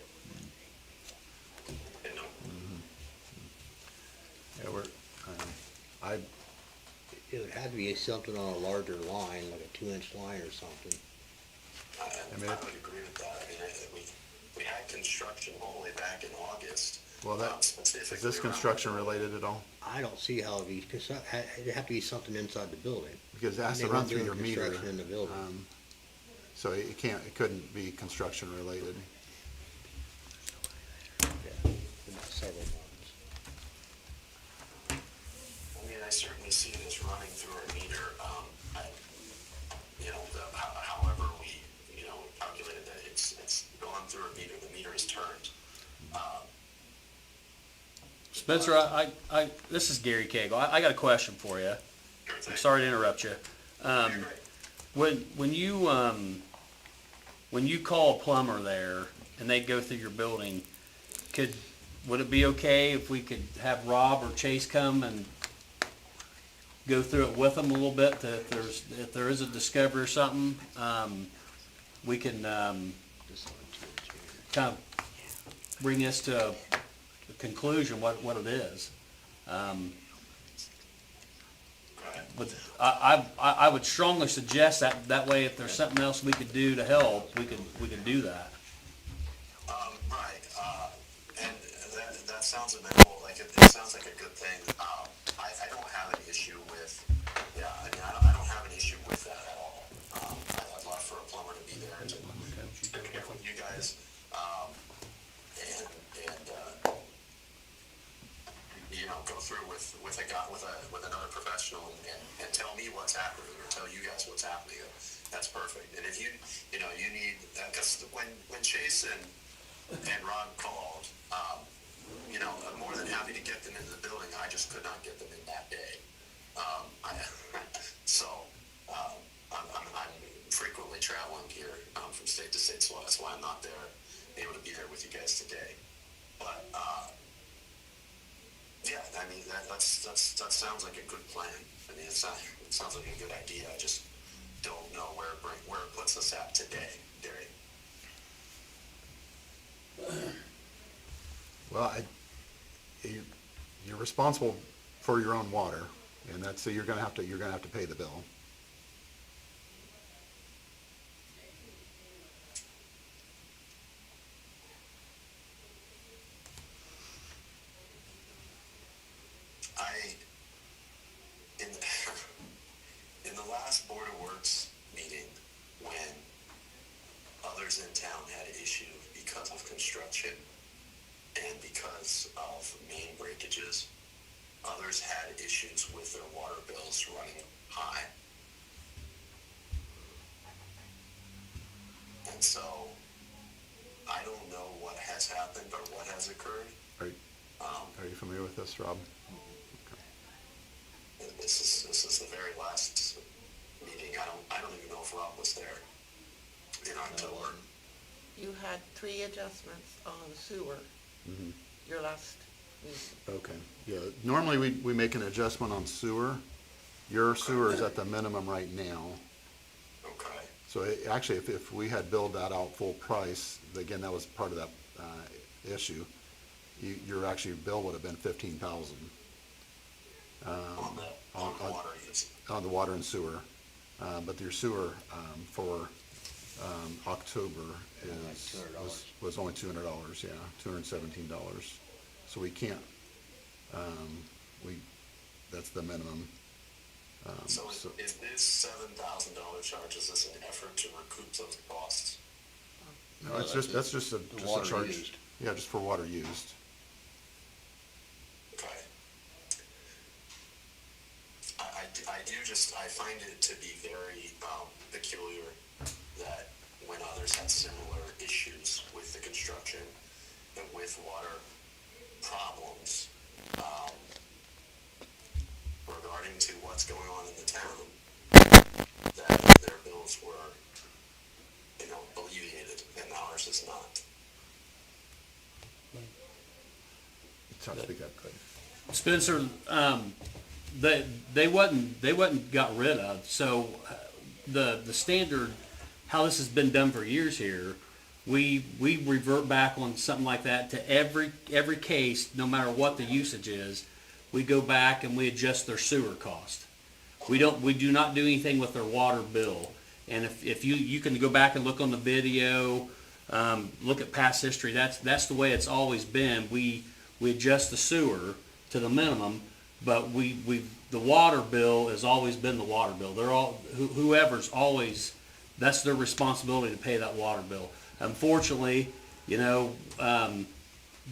Yeah, It would have to be something on a larger line, like a 2-inch line or something. I would agree with that. I mean, we had construction all the way back in August. Well, is specifically this around construction the building. related at all? I don't see how it'd be, because it'd have to be something inside the building. Because it has They to run weren't through doing your meter. construction in the building. So it couldn't be construction related. Yeah, about several months. I mean, I certainly see it as running through a meter. However we calculated that it's gone through a meter, the meter is turned. Spencer, this is Gary Cagle. I got a question for you. Sure thing. I'm sorry to interrupt you. You're great. When you call a plumber there and they go through your building, could would it be okay if we could have Rob or Chase come and go through it with them a little bit, that if there is a discovery or something, we can, kind of bring this to a conclusion, what it is. But I would strongly suggest that way, if there's something else we could do to help, we could do that. Right, and that sounds amenable, like, it sounds like a good thing. I don't have an issue with, yeah, I mean, I don't have an issue with that at all. I'd love for a plumber to be there to here with you guys, and you know, go through with a guy, with another professional and tell me what's happening, or tell you guys what's happening. That's perfect. And if you know, you need, because when Chase and Ron called, you know, I'm more than happy to get them into the building. I just could not get them in that day. I'm frequently traveling here from state to state, so that's why I'm not there, able to be there with you guys today. But yeah, I mean, that sounds like a good plan. I mean, it sounds like a good idea. I just don't know where it puts us at today, Derry. Well, you're responsible for your own water, and so you're gonna have to pay the bill. In the last Board of Works meeting, when others in town had issues because of construction and because of main breakages, others had issues with their water bills running high. And so, I don't know what has happened or what has occurred. Are you familiar with this, Rob? This is the very last meeting. I don't even know if Rob was there in October. You had 3 adjustments on sewer, your last meeting. Okay, yeah, normally we make an adjustment on sewer. Your sewer is at the minimum right now. Okay. So actually, if we had billed that out full price, again, that was part of that issue, your bill would have been 15,000. On the water use. On the water and sewer. But your sewer for October was only $200, yeah, $217. So we can't, that's the minimum. So is this $7,000 charge, is this an effort to recoup those costs? No, that's just a water charge. used. Yeah, just for water used. Okay. I find it to be very peculiar that when others had similar issues with the construction and with water problems, regarding to what's going on in the town, that their bills were, you know, alleviated and ours is not. Sounds to be good. Spencer, they wasn't got rid of. So the standard, how this has been done for years here, we revert back on something like that to every case, no matter what the usage is. We go back and we adjust their sewer cost. We do not do anything with their water bill. And if you can go back and look on the video, look at past history, that's the way it's always been. We adjust the sewer to the minimum, but the water bill has always been the water bill. They're all, whoever's always, that's their responsibility to pay that water bill. Unfortunately, you know,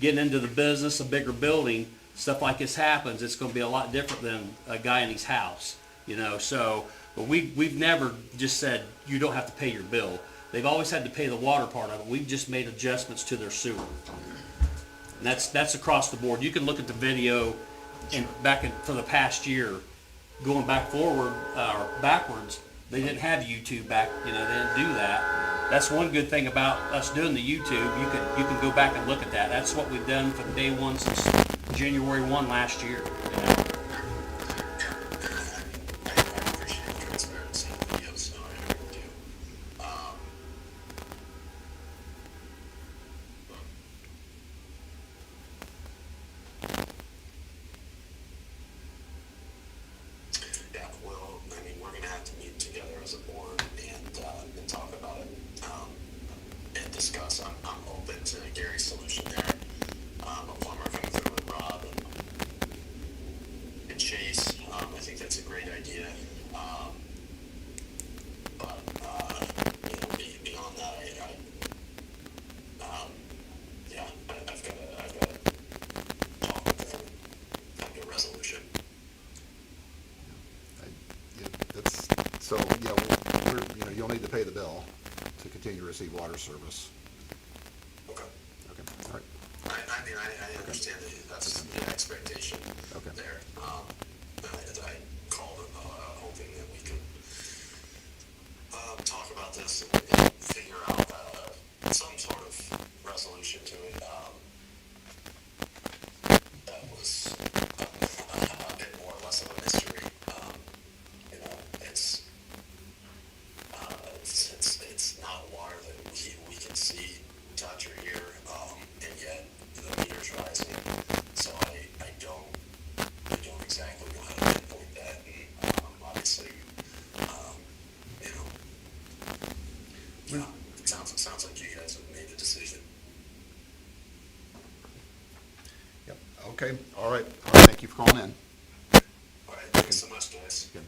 getting into the business, a bigger building, stuff like this happens, it's going to be a lot different than a guy in his house, you know. So, but we've never just said you don't have to pay your bill. They've always had to pay the water part of it. We've just made adjustments to their sewer. And that's across the board. You can look at the video for the past year, going back forward or backwards. They didn't have YouTube back, you know, they didn't do that. That's one good thing about us doing the YouTube. You can go back and look at that. That's what we've done from day one since January 1 last year. You know? I appreciate the transparency of the videos, no, I really do. Yeah, well, I mean, we're gonna have to meet together as a board and talk about it, and discuss. I'm open to Gary's solution there. A plumber coming through with Rob and Chase, I think that's a great idea. But, you know, beyond that, yeah, I've gotta talk with them, come to a resolution. It's, so, yeah, you know, you'll need to pay the bill to continue to receive water service. Okay. Okay, all right. I mean, I understand that that's the expectation Okay. there. I called, hoping that we could, talk about this and figure out, some sort of resolution to it. That was a bit more or less of a mystery. You know, it's not water that we can see, touch, or hear, and yet the meter's rising. So I don't exactly know how to pinpoint that, and, obviously, you know, yeah, it sounds like you guys have made the decision. Yep, okay, all right, thank you for calling in. All right, thanks so much, guys. Good.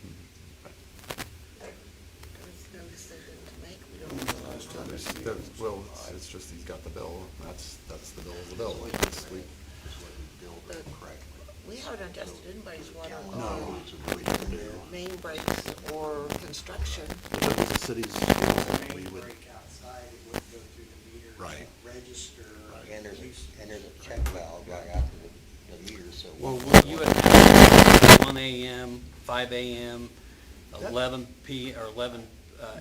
There's no decision to make, we don't know. Well, it's just, he's got the bill, that's the bill of the bill. It's- we- But we haven't adjusted anybody's water No. on main breaks or construction. If it was the city's, we would, outside, it wouldn't go through the meter. Right. Register. And there's a check valve right after the meter, so. Well, you would have 1 a.m., 5 a.m., 11 p. or 11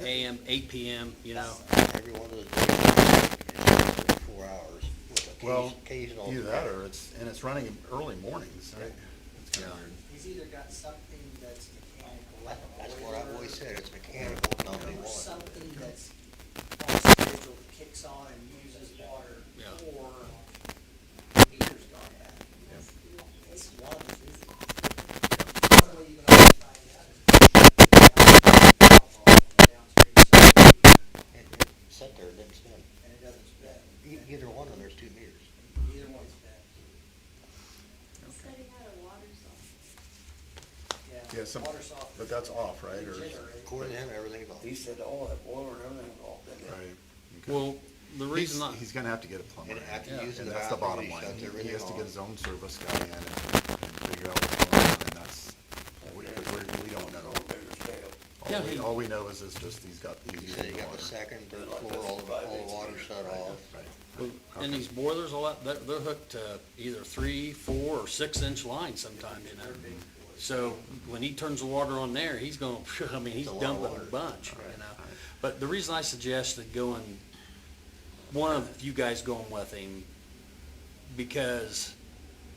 a.m., 8 p.m. You know. Every one of those is 4 hours with well, occasional. either that or it's running in early mornings, right? It's kind of weird. He's either got something that's mechanical. That's what I've always said, it's mechanical, not Or water. something that's on schedule that kicks on and uses water, Yeah. or the meter's gone bad. It's one of the two. One way you can always find out is downstream side, It sat there, it didn't spin. and it doesn't spin. Either one of them, there's 2 meters. Either one's bad. Said he had a water softener. Yeah, some, Water softener. but that's off, right, or? According to him, everything's off. He said all that water and everything off in there. Right. Okay. Well, the reason I, He's gonna have to get a plumber. And after Yeah. using And the that's the bathroom, bottom he line. shuts He everything has to get off. his own service guy in and figure out what's going on, and that's, we don't know. Bigger scale. Yeah, All we know is it's just, he's He using said he the got water. the second, third floor, all the water shut off. Right. and these boilers, all that, they're hooked to either 3, 4, or 6-inch lines sometimes, you know. So when he turns the water on there, he's gonna, I mean, he's It's a lot of dumping a water. bunch, you know. But the reason I suggested going, one of you guys going with him, because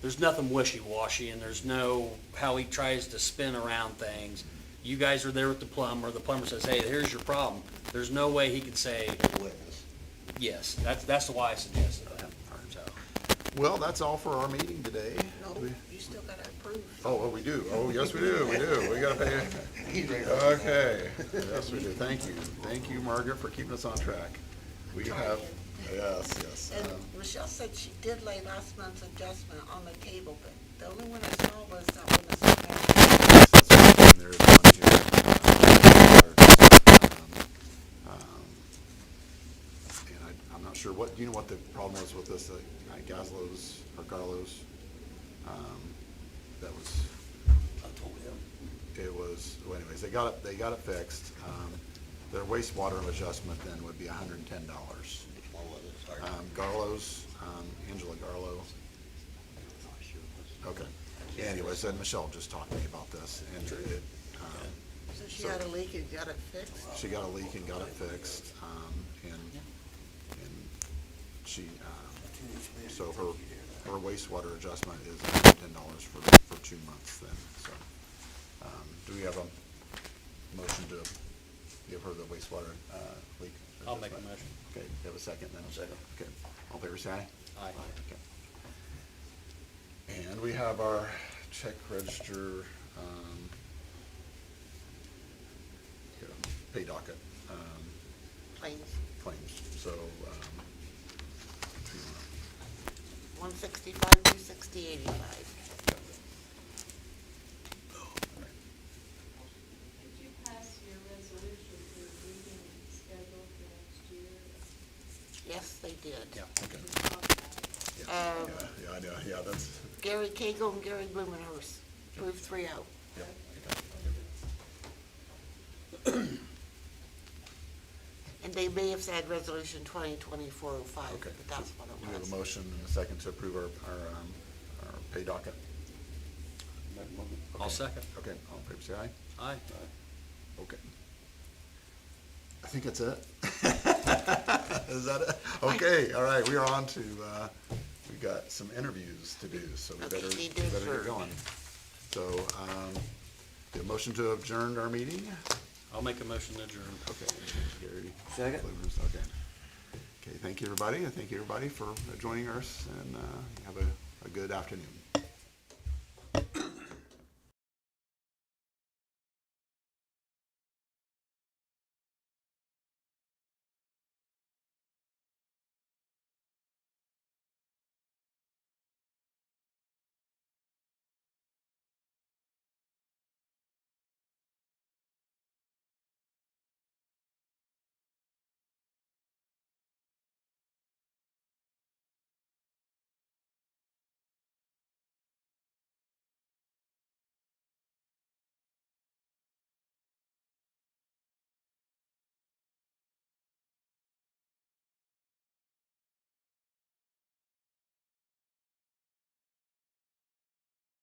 there's nothing wishy-washy and there's no, how he tries to spin around things. You guys are there with the plumber says, hey, here's your problem. There's no way he could say, Witness. yes, that's why I suggested that. So, Well, that's all for our meeting today. No, you still gotta approve. Oh, we do. Oh, yes, we do. We do. We gotta pay. He's ready. Okay. Yes, we do. Thank you. Thank you, Margaret, for keeping us on track. We have, yes. And Michelle said she did lay last month's adjustment on the table, but the only one I saw was that one that's. There's one here. And I'm not sure do you know what the problem was with this, Gazlo's or Garlo's? That was, I told him. it was, well anyways, they got it fixed. Their wastewater adjustment then would be $110. Which one was it? Sorry. Garlo's, Angela Garlo. Okay. Anyways, and Michelle just talked to me about this, and it, So she So- had a leak and got it fixed? She got a leak and got it fixed, and she, so her wastewater adjustment is $110 for 2 months then, so. Do we have a motion to give her the wastewater, leak? I'll make a adjustment? motion. Okay, you have a second then? Second. Okay, all in favor, say aye. Aye. Okay. And we have our check register, pay docket, Claims, claims, so, 165, 260, 85. Did you pass your resolution for the meeting schedule for next year? Yes, they did. Yeah. okay. We talked about it. Yeah, yeah, I know, yeah, that's, Gary Cagle and Gary Blumenhurst, approved 3-0. yeah. And they may have said resolution 2024-05, Okay. but that's what We it have was. a motion and a second to approve our pay docket. I'll second. Okay, all in favor, say aye. Aye. Okay. I think that's it. Is that it? Okay, all right, we are on to, we got some interviews to do, so we Okay, better, we we did better get adjourn. going. So, the motion to adjourn our meeting? I'll make a motion to adjourn. Okay, Gary. Second. Blumenthal, okay. Okay, thank you, everybody, and thank you, everybody, for joining us, and have a good afternoon.